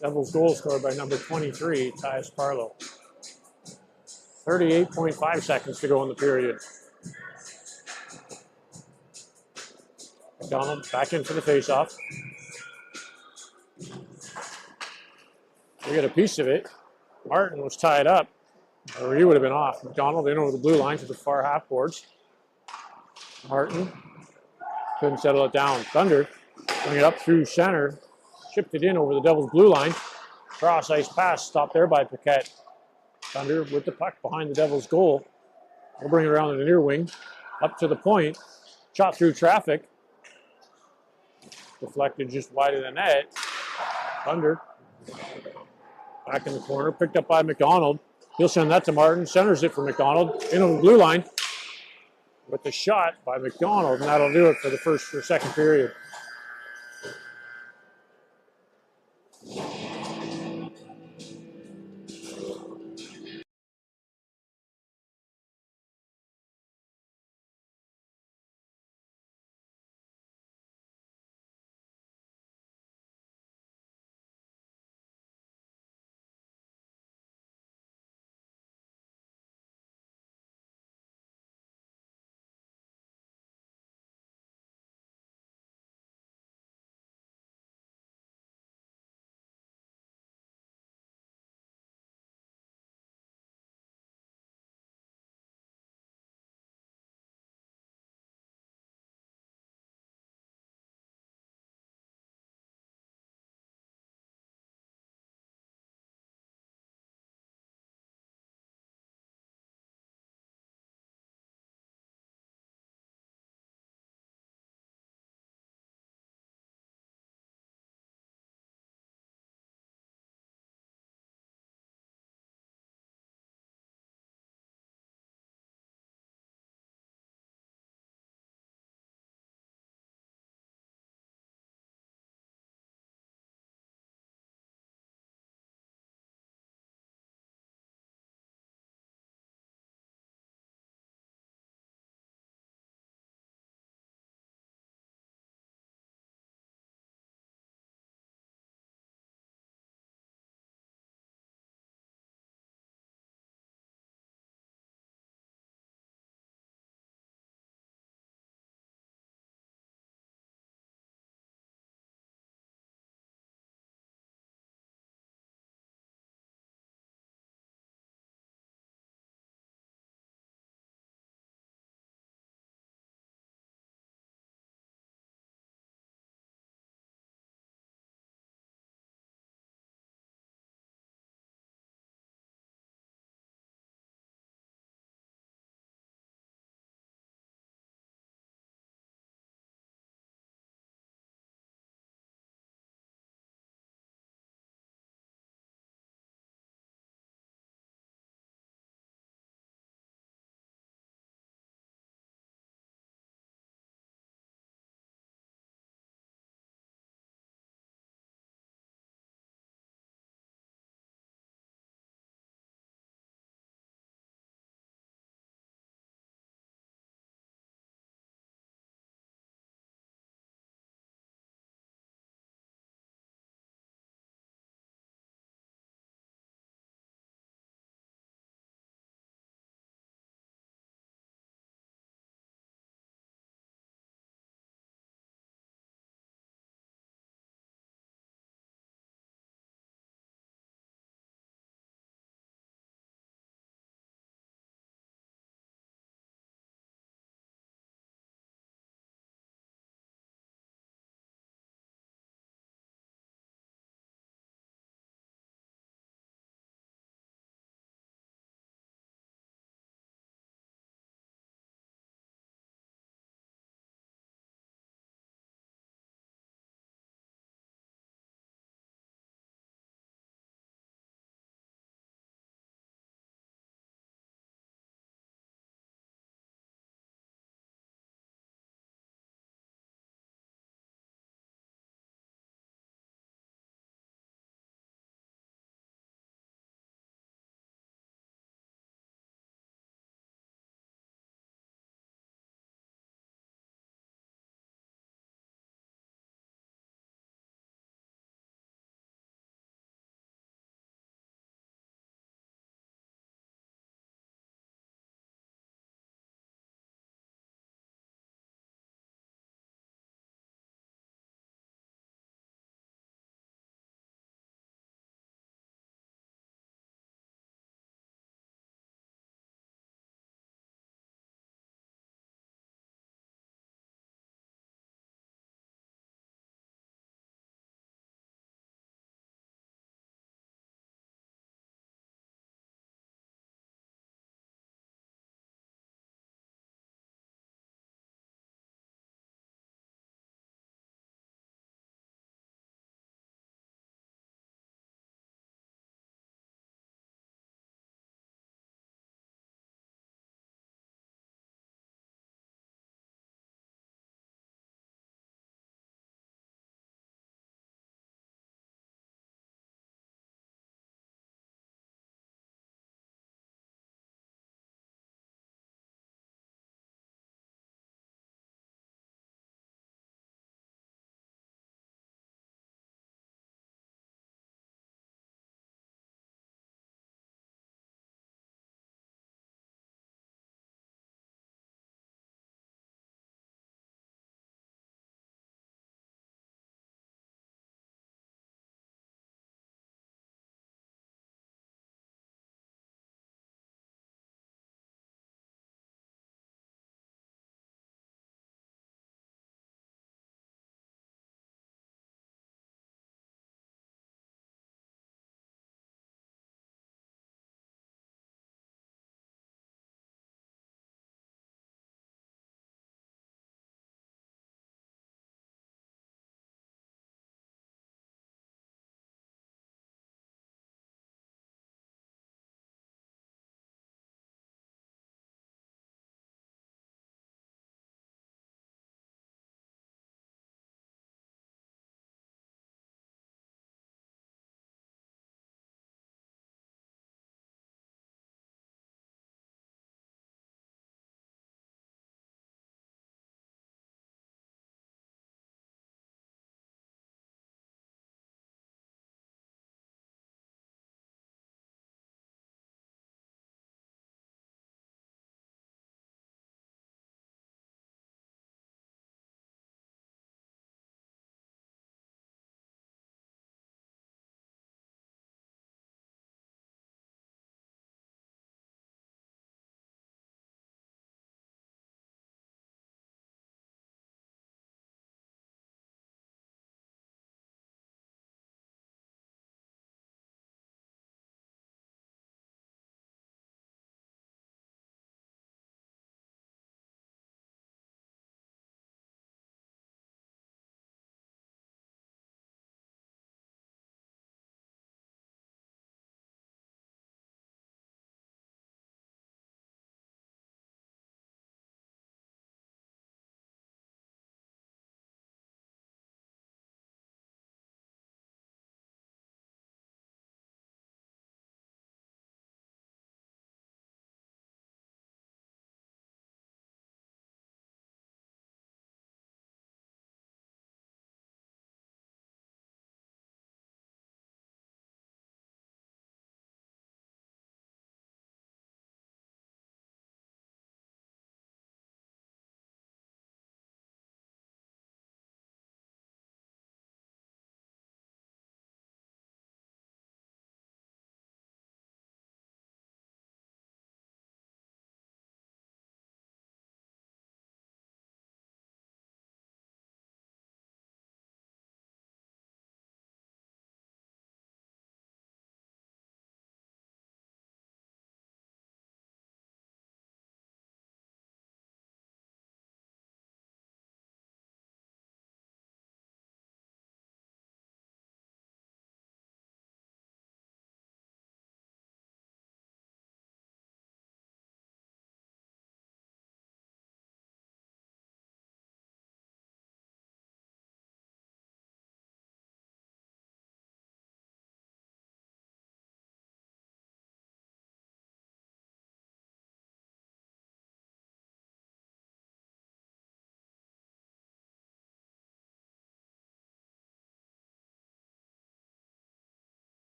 Devils goal scored by number 23, Tyus Parlow. 38.5 seconds to go in the period. McDonald back in for the faceoff. We get a piece of it. Martin was tied up, or he would have been off. McDonald in over the blue line to the far half boards. Martin couldn't settle it down. Thunder bring it up through center. Chipped it in over the Devils' blue line. Cross ice pass stopped there by Paquette. Thunder with the puck behind the Devils' goal. We'll bring it around to the near wing. Up to the point. Shot through traffic. Deflected just wide of the net. Thunder back in the corner. Picked up by McDonald. He'll send that to Martin. Centers it for McDonald. In over the blue line. With the shot by McDonald. And that'll do it for the first or second period.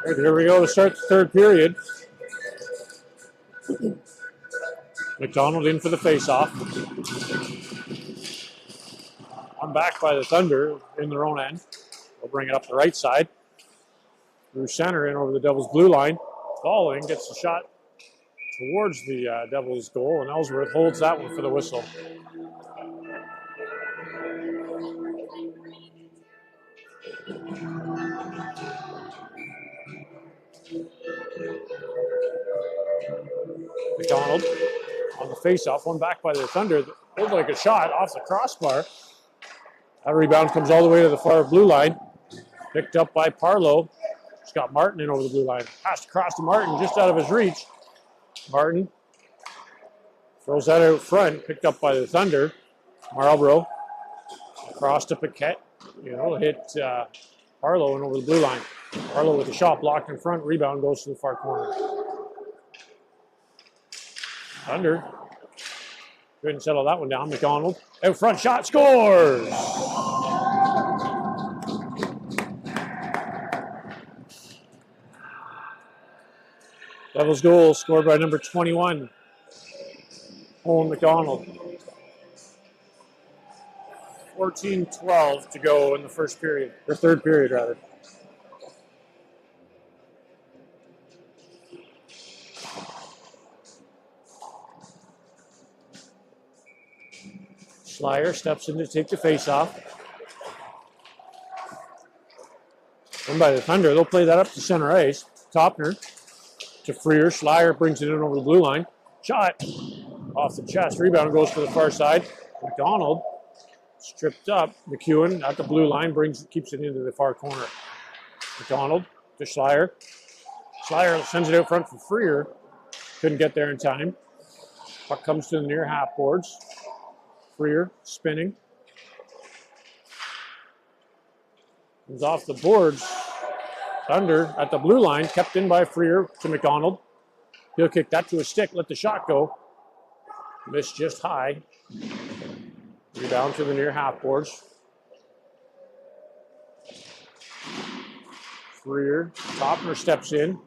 Right, here we go to start the third period. McDonald in for the faceoff. I'm back by the Thunder in their own end. They'll bring it up the right side. Through center in over the Devils' blue line. Falling, gets the shot towards the Devils' goal, and Ellsworth holds that one for the whistle. McDonald on the faceoff, one back by the Thunder. Looked like a shot off the crossbar. That rebound comes all the way to the far blue line. Picked up by Parlow. He's got Martin in over the blue line. Passed across to Martin, just out of his reach. Martin throws that out front, picked up by the Thunder. Marlborough across to Paquette. Hit Parlow and over the blue line. Parlow with the shot blocked in front. Rebound goes to the far corner. Thunder couldn't settle that one down. McDonald out front shot, scores! Devils goal scored by number 21, Owen McDonald. 14-12 to go in the first period, or third period rather. Schleier steps in to take the face-off. And by the Thunder, they'll play that up to center ice. Topner to Freer. Schleier brings it in over the blue line. Shot off the chest. Rebound goes to the far side. McDonald stripped up. McEwen at the blue line keeps it into the far corner. McDonald to Schleier. Schleier sends it out front for Freer. Couldn't get there in time. Puck comes to the near half boards. Freer spinning. Comes off the boards. Thunder at the blue line, kept in by Freer to McDonald. He'll kick that to a stick, let the shot go. Missed just high. Rebound to the near half boards. Freer, Topner steps in.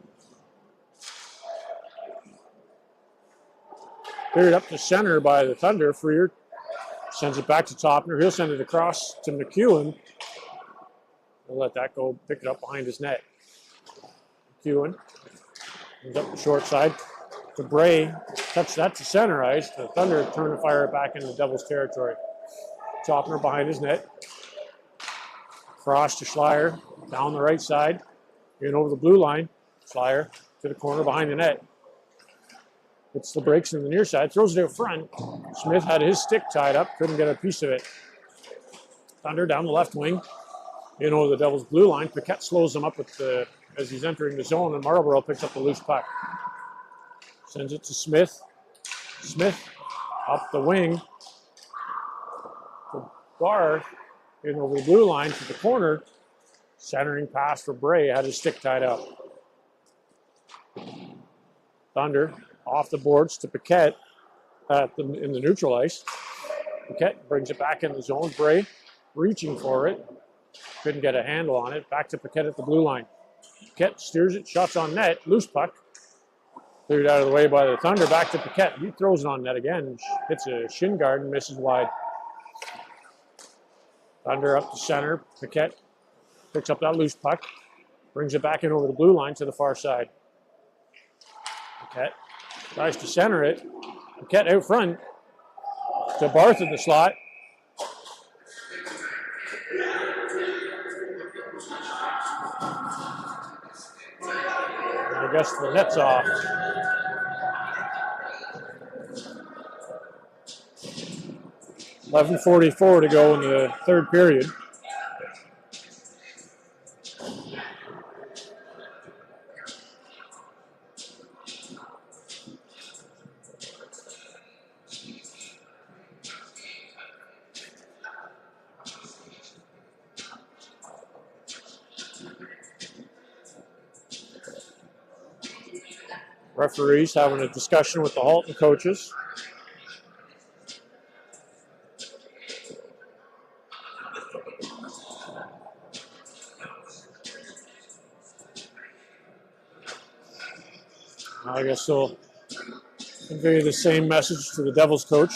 Cleared up to center by the Thunder. Freer sends it back to Topner. He'll send it across to McEwen. We'll let that go, pick it up behind his net. McEwen comes up the short side to Bray. Touch that to center ice. The Thunder turn and fire it back into the Devils' territory. Topner behind his net. Cross to Schleier, down the right side. In over the blue line. Schleier to the corner behind the net. Hits the brakes in the near side, throws it out front. Smith had his stick tied up, couldn't get a piece of it. Thunder down the left wing. In over the Devils' blue line. Paquette slows him up as he's entering the zone, and Marlborough picks up the loose puck. Sends it to Smith. Smith up the wing. To Barr in over the blue line to the corner. Centering pass for Bray, had his stick tied up. Thunder off the boards to Paquette in the neutral ice. Paquette brings it back in the zone. Bray reaching for it. Couldn't get a handle on it. Back to Paquette at the blue line. Paquette steers it, shots on net, loose puck. Cleared out of the way by the Thunder. Back to Paquette. He throws it on net again. Hits a shin guard and misses wide. Thunder up to center. Paquette picks up that loose puck. Brings it back in over the blue line to the far side. Paquette tries to center it. Paquette out front to Barth in the slot. I guess the net's off. .11:44 to go in the third period. Referees having a discussion with the Halton coaches. I guess they'll convey the same message to the Devils coach.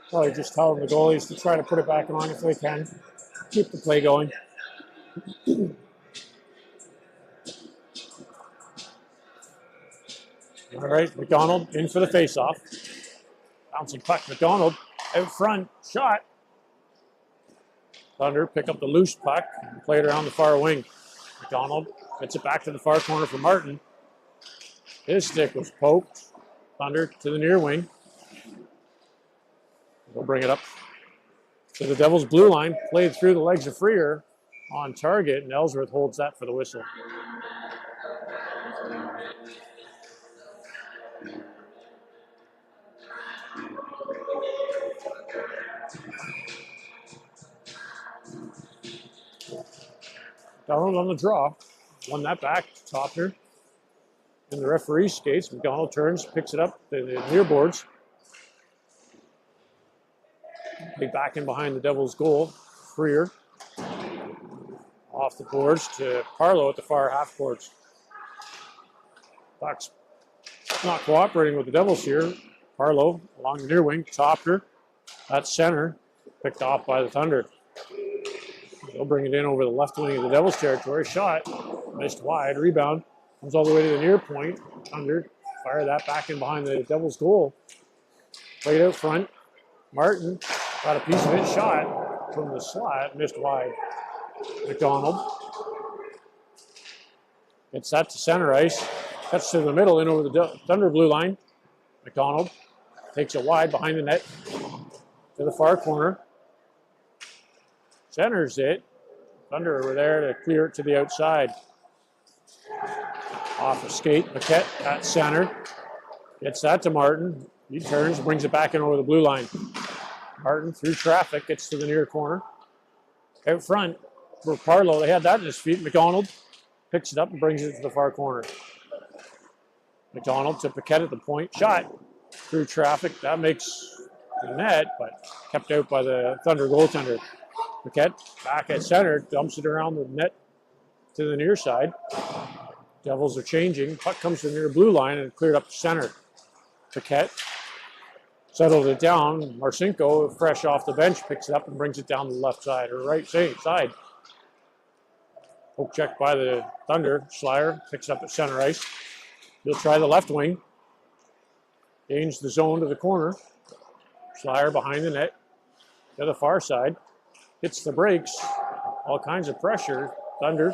Probably just telling the goalies to try to put it back on if they can. Keep the play going. All right, McDonald in for the faceoff. Bouncing puck, McDonald out front, shot. Thunder pick up the loose puck and play it around the far wing. McDonald gets it back to the far corner for Martin. His stick was poked. Thunder to the near wing. They'll bring it up to the Devils' blue line, played through the legs of Freer on target, and Ellsworth holds that for the whistle. McDonald on the draw, won that back, Topner. In the referee skates, McDonald turns, picks it up to the near boards. Big back in behind the Devils' goal. Freer off the boards to Parlow at the far half boards. Puck's not cooperating with the Devils here. Parlow along the near wing, Topner at center, picked off by the Thunder. They'll bring it in over the left wing of the Devils' territory. Shot, missed wide, rebound, comes all the way to the near point. Thunder fire that back in behind the Devils' goal. Played out front. Martin got a piece of it, shot from the slot, missed wide. McDonald gets that to center ice, cuts to the middle, in over the Thunder blue line. McDonald takes it wide behind the net to the far corner. Centers it. Thunder over there to clear it to the outside. Off a skate, Paquette at center. Gets that to Martin. He turns, brings it back in over the blue line. Martin through traffic, gets to the near corner. Out front for Parlow, they had that in his feet. McDonald picks it up and brings it to the far corner. McDonald to Paquette at the point. Shot through traffic. That makes the net, but kept out by the Thunder goaltender. Paquette back at center, dumps it around the net to the near side. Devils are changing. Puck comes to the near blue line and cleared up to center. Paquette settled it down. Marcinko, fresh off the bench, picks it up and brings it down to the left side, or right side. Poke check by the Thunder. Schleier picks it up at center ice. He'll try the left wing. Gains the zone to the corner. Schleier behind the net to the far side. Hits the brakes. All kinds of pressure. Thunder.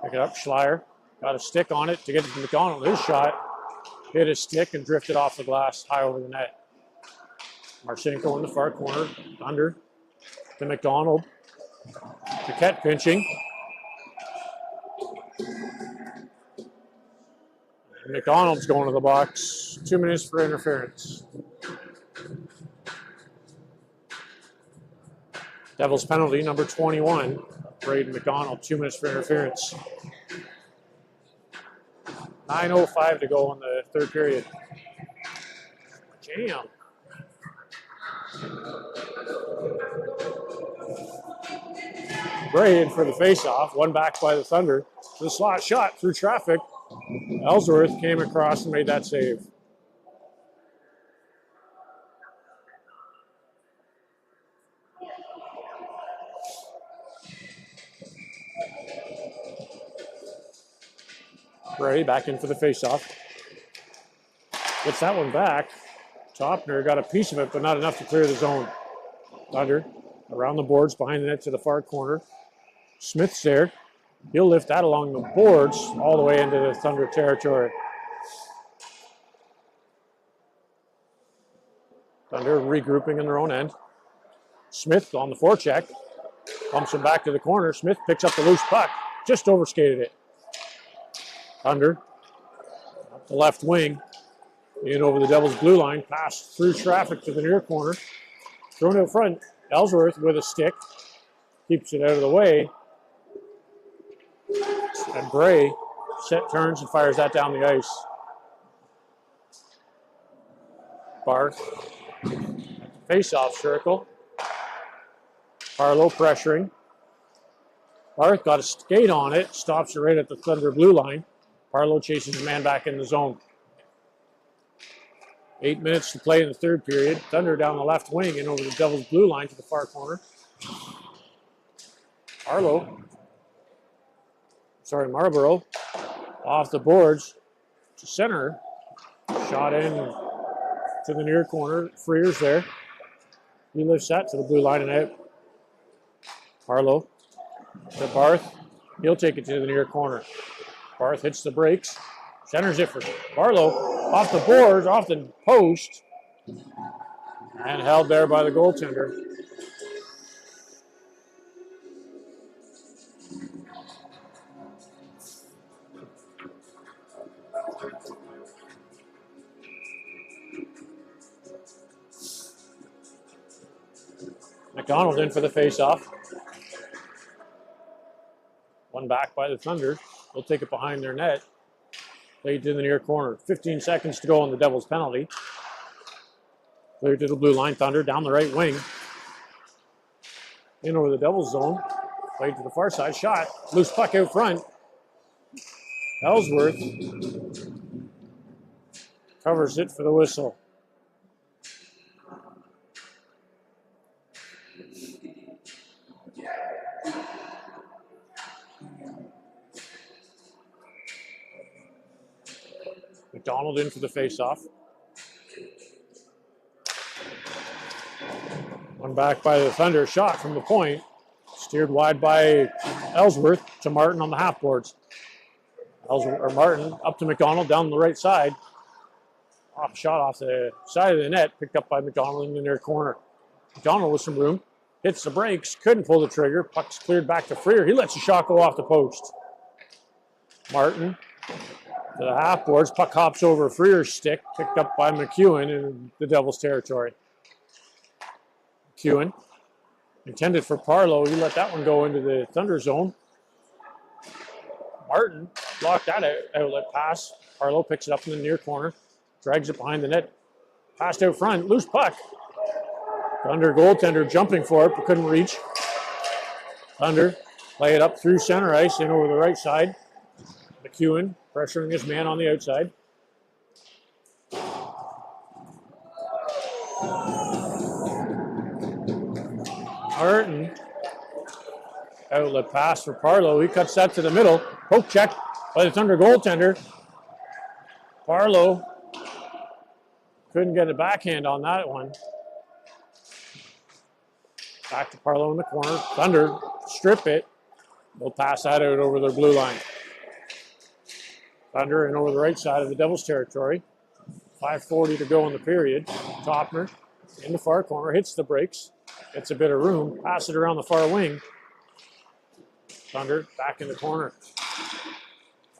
Pick it up. Schleier got a stick on it to get it to McDonald. His shot hit his stick and drifted off the glass high over the net. Marcinko in the far corner. Thunder to McDonald. Paquette pinching. McDonald's going to the box. 2 minutes for interference. Devils penalty, number 21. Braden McDonald, 2 minutes for interference. 9:05 to go in the third period. Jam. Braden for the faceoff, one back by the Thunder. The slot shot through traffic. Ellsworth came across and made that save. Bray back in for the faceoff. Gets that one back. Topner got a piece of it, but not enough to clear the zone. Thunder around the boards, behind the net to the far corner. Smith's there. He'll lift that along the boards all the way into the Thunder territory. Thunder regrouping in their own end. Smith on the forecheck. Pumps him back to the corner. Smith picks up the loose puck. Just overskated it. Thunder up the left wing. In over the Devils' blue line. Pass through traffic to the near corner. Thrown out front. Ellsworth with a stick. Keeps it out of the way. And Bray turns and fires that down the ice. Barth. Face-off circle. Harlow pressuring. Barth got a skate on it. Stops it right at the Thunder blue line. Harlow chases the man back in the zone. 8 minutes to play in the third period. Thunder down the left wing and over the Devils' blue line to the far corner. Marlborough off the boards to center. Shot in to the near corner. Freer's there. He lifts that to the blue line and out. Harlow to Barth. He'll take it to the near corner. Barth hits the brakes. Centers it for Harlow. Off the boards, off the post. And held there by the goaltender. McDonald in for the face-off. One back by the Thunder. They'll take it behind their net. Played to the near corner. 15 seconds to go on the Devils' penalty. Cleared to the blue line. Thunder down the right wing. In over the Devils' zone. Played to the far side. Shot. Loose puck out front. Ellsworth covers it for the whistle. McDonald in for the face-off. One back by the Thunder. Shot from the point. Steered wide by Ellsworth to Martin on the half boards. Martin up to McDonald down the right side. Shot off the side of the net. Picked up by McDonald in the near corner. McDonald with some room. Hits the brakes. Couldn't pull the trigger. Puck's cleared back to Freer. He lets the shot go off the post. Martin to the half boards. Puck hops over Freer's stick. Picked up by McEwen in the Devils' territory. McEwen intended for Parlow. He let that one go into the Thunder zone. Martin blocked that outlet pass. Parlow picks it up in the near corner. Drags it behind the net. Passed out front. Loose puck. Thunder goaltender jumping for it, but couldn't reach. Thunder play it up through center ice and over the right side. McEwen pressuring his man on the outside. Martin. Outlet pass for Parlow. He cuts that to the middle. Poke check by the Thunder goaltender. Parlow couldn't get a backhand on that one. Back to Parlow in the corner. Thunder strip it. They'll pass that out over their blue line. Thunder and over the right side of the Devils' territory. 5:40 to go in the period. Topner in the far corner. Hits the brakes. Gets a bit of room. Pass it around the far wing. Thunder back in the corner.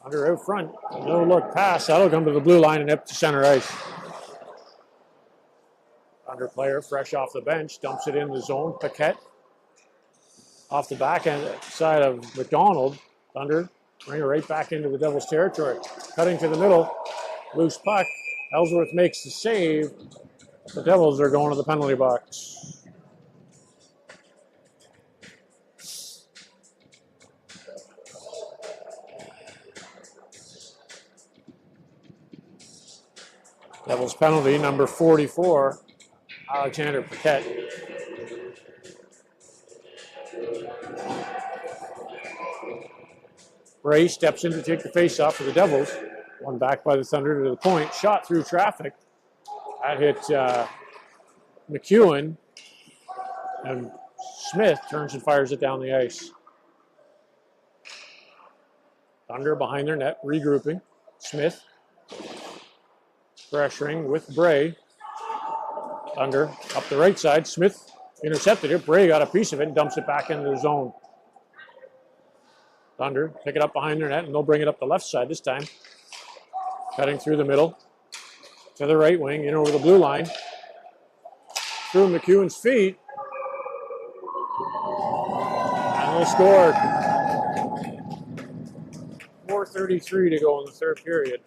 Thunder out front. No look pass. That'll come to the blue line and up to center ice. Thunder player fresh off the bench. Dumps it in the zone. Paquette off the back end side of McDonald. Thunder bring it right back into the Devils' territory. Cutting to the middle. Loose puck. Ellsworth makes the save. The Devils are going to the penalty box. Devils penalty number 44, Alexander Paquette. Bray steps in to take the face-off for the Devils. One back by the Thunder to the point. Shot through traffic. That hit McEwen. And Smith turns and fires it down the ice. Thunder behind their net, regrouping. Smith pressuring with Bray. Thunder up the right side. Smith intercepted it. Bray got a piece of it and dumps it back into the zone. Thunder pick it up behind their net, and they'll bring it up the left side this time. Cutting through the middle to the right wing, in over the blue line. Through McEwen's feet. And they'll score. 4:33 to go in the third period.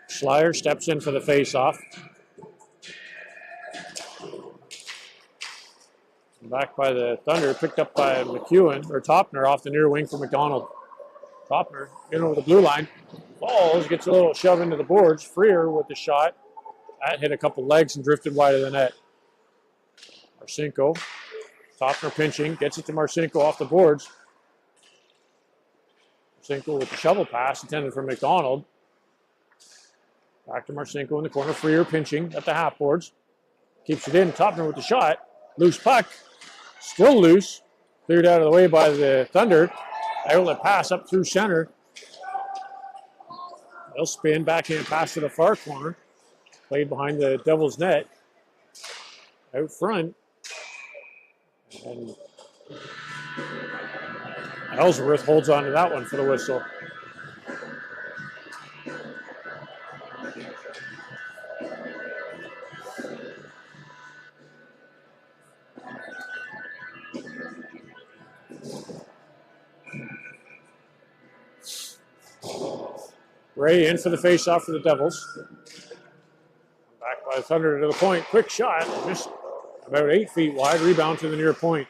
Schleier steps in for the face-off. Back by the Thunder, picked up by McEwen, or Topner off the near wing for McDonald. Topner in over the blue line. Falls, gets a little shove into the boards. Freer with the shot. That hit a couple legs and drifted wide of the net. Marcinko. Topner pinching, gets it to Marcinko off the boards. Marcinko with the shovel pass intended for McDonald. Back to Marcinko in the corner. Freer pinching at the half boards. Keeps it in. Topner with the shot. Loose puck. Still loose. Cleared out of the way by the Thunder. Outlet pass up through center. They'll spin. Backhand pass to the far corner. Played behind the Devils' net. Out front. And Ellsworth holds on to that one for the whistle. Ray in for the face-off for the Devils. Back by the Thunder to the point. Quick shot. Missed about 8 feet wide. Rebound to the near point.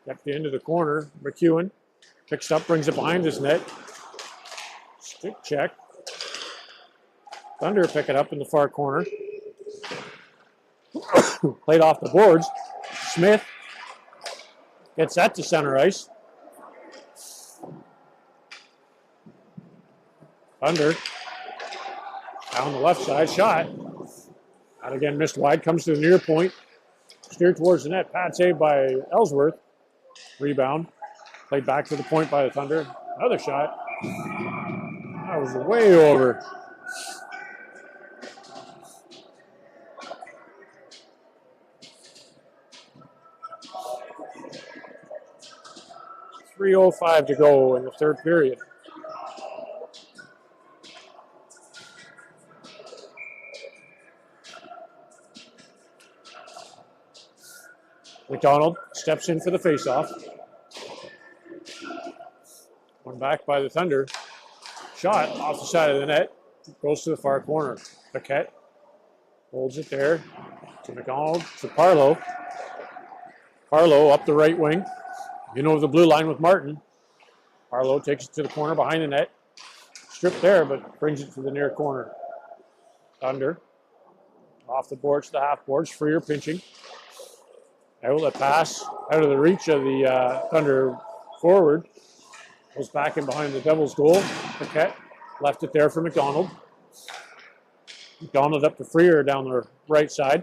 Kept into the corner. McEwen picks up, brings it behind his net. Stick check. Thunder pick it up in the far corner. Played off the boards. Smith gets that to center ice. Thunder down the left side, shot. And again, missed wide, comes to the near point. Steered towards the net, pad saved by Ellsworth. Rebound, played back to the point by the Thunder. Another shot. That was way over. .305 to go in the third period. McDonald steps in for the faceoff. One back by the Thunder. Shot off the side of the net. Goes to the far corner. Paquette holds it there to McDonald, to Parlow. Parlow up the right wing. In over the blue line with Martin. Parlow takes it to the corner behind the net. Stripped there, but brings it to the near corner. Thunder off the boards to the half boards. Freer pinching. Outlet pass out of the reach of the Thunder forward. Goes back in behind the Devils' goal. Paquette left it there for McDonald. McDonald up to Freer down the right side.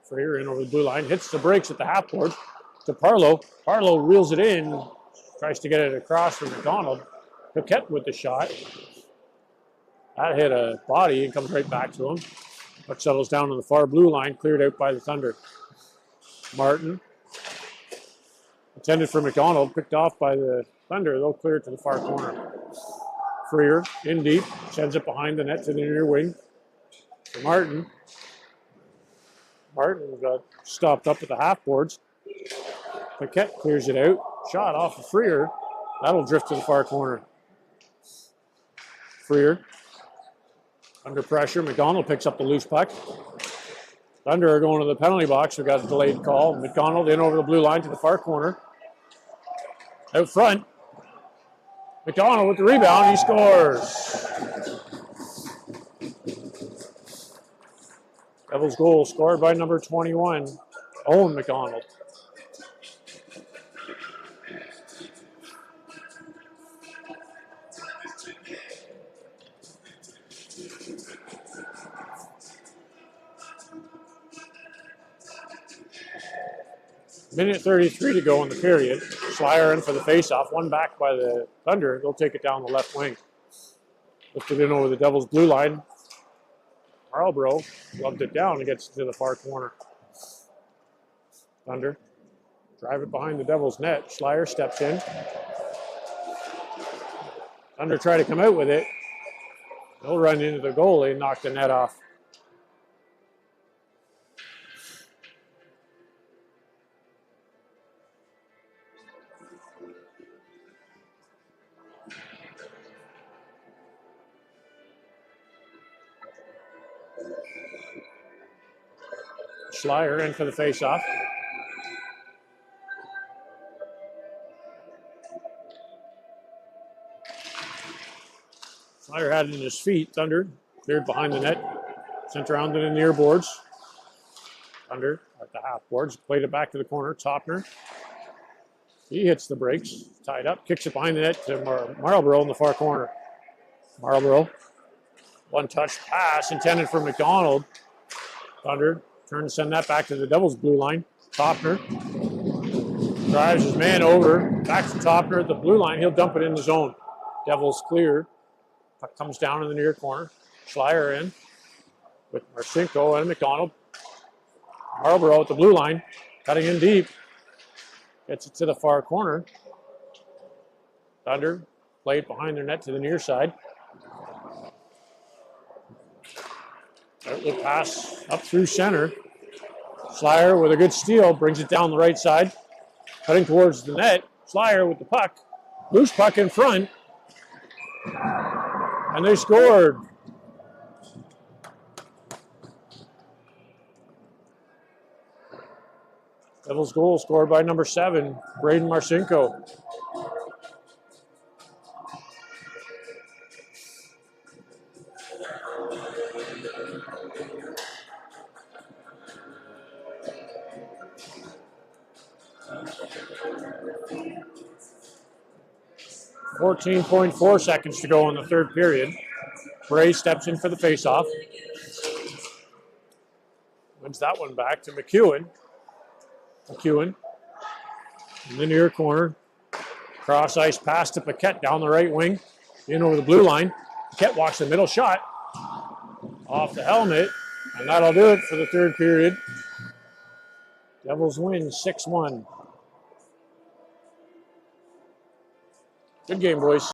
Freer in over the blue line. Hits the brakes at the half board to Parlow. Parlow reels it in. Tries to get it across for McDonald. Paquette with the shot. That hit a body and comes right back to him. But settles down on the far blue line. Cleared out by the Thunder. Martin, intended for McDonald, picked off by the Thunder. They'll clear it to the far corner. Freer in deep, sends it behind the net to the near wing. For Martin. Martin got stopped up at the half boards. Paquette clears it out. Shot off of Freer. That'll drift to the far corner. Freer under pressure. McDonald picks up the loose puck. Thunder are going to the penalty box. We got a delayed call. McDonald in over the blue line to the far corner. Out front. McDonald with the rebound. He scores. Devils goal scored by number 21, Owen McDonald. Minute 33 to go in the period. Schleier in for the faceoff. One back by the Thunder. They'll take it down the left wing. Lifted in over the Devils' blue line. Marlborough loved it down and gets to the far corner. Thunder drive it behind the Devils' net. Schleier steps in. Thunder try to come out with it. They'll run into the goalie and knock the net off. Schleier in for the faceoff. Schleier had it in his feet. Thunder cleared behind the net. Sent around to the near boards. Thunder at the half boards. Played it back to the corner. Topner. He hits the brakes. Tied up. Kicks it behind the net to Marlborough in the far corner. Marlborough. One touch pass intended for McDonald. Thunder. Turn to send that back to the Devils' blue line. Topner drives his man over. Back to Topner at the blue line. He'll dump it in the zone. Devils clear. Puck comes down in the near corner. Schleier in with Marcinko and McDonald. Marlborough at the blue line. Cutting in deep. Gets it to the far corner. Thunder played behind their net to the near side. Outlet pass up through center. Schleier with a good steal brings it down the right side. Cutting towards the net. Schleier with the puck. Loose puck in front. And they scored. Devils goal scored by number 7, Braden Marcinko. .4 seconds to go in the third period. Bray steps in for the faceoff. Wins that one back to McEwen. McEwen in the near corner. Cross ice pass to Paquette down the right wing. In over the blue line. Paquette walks the middle shot. Off the helmet. And that'll do it for the third period. Devils win 6-1. Good game, boys.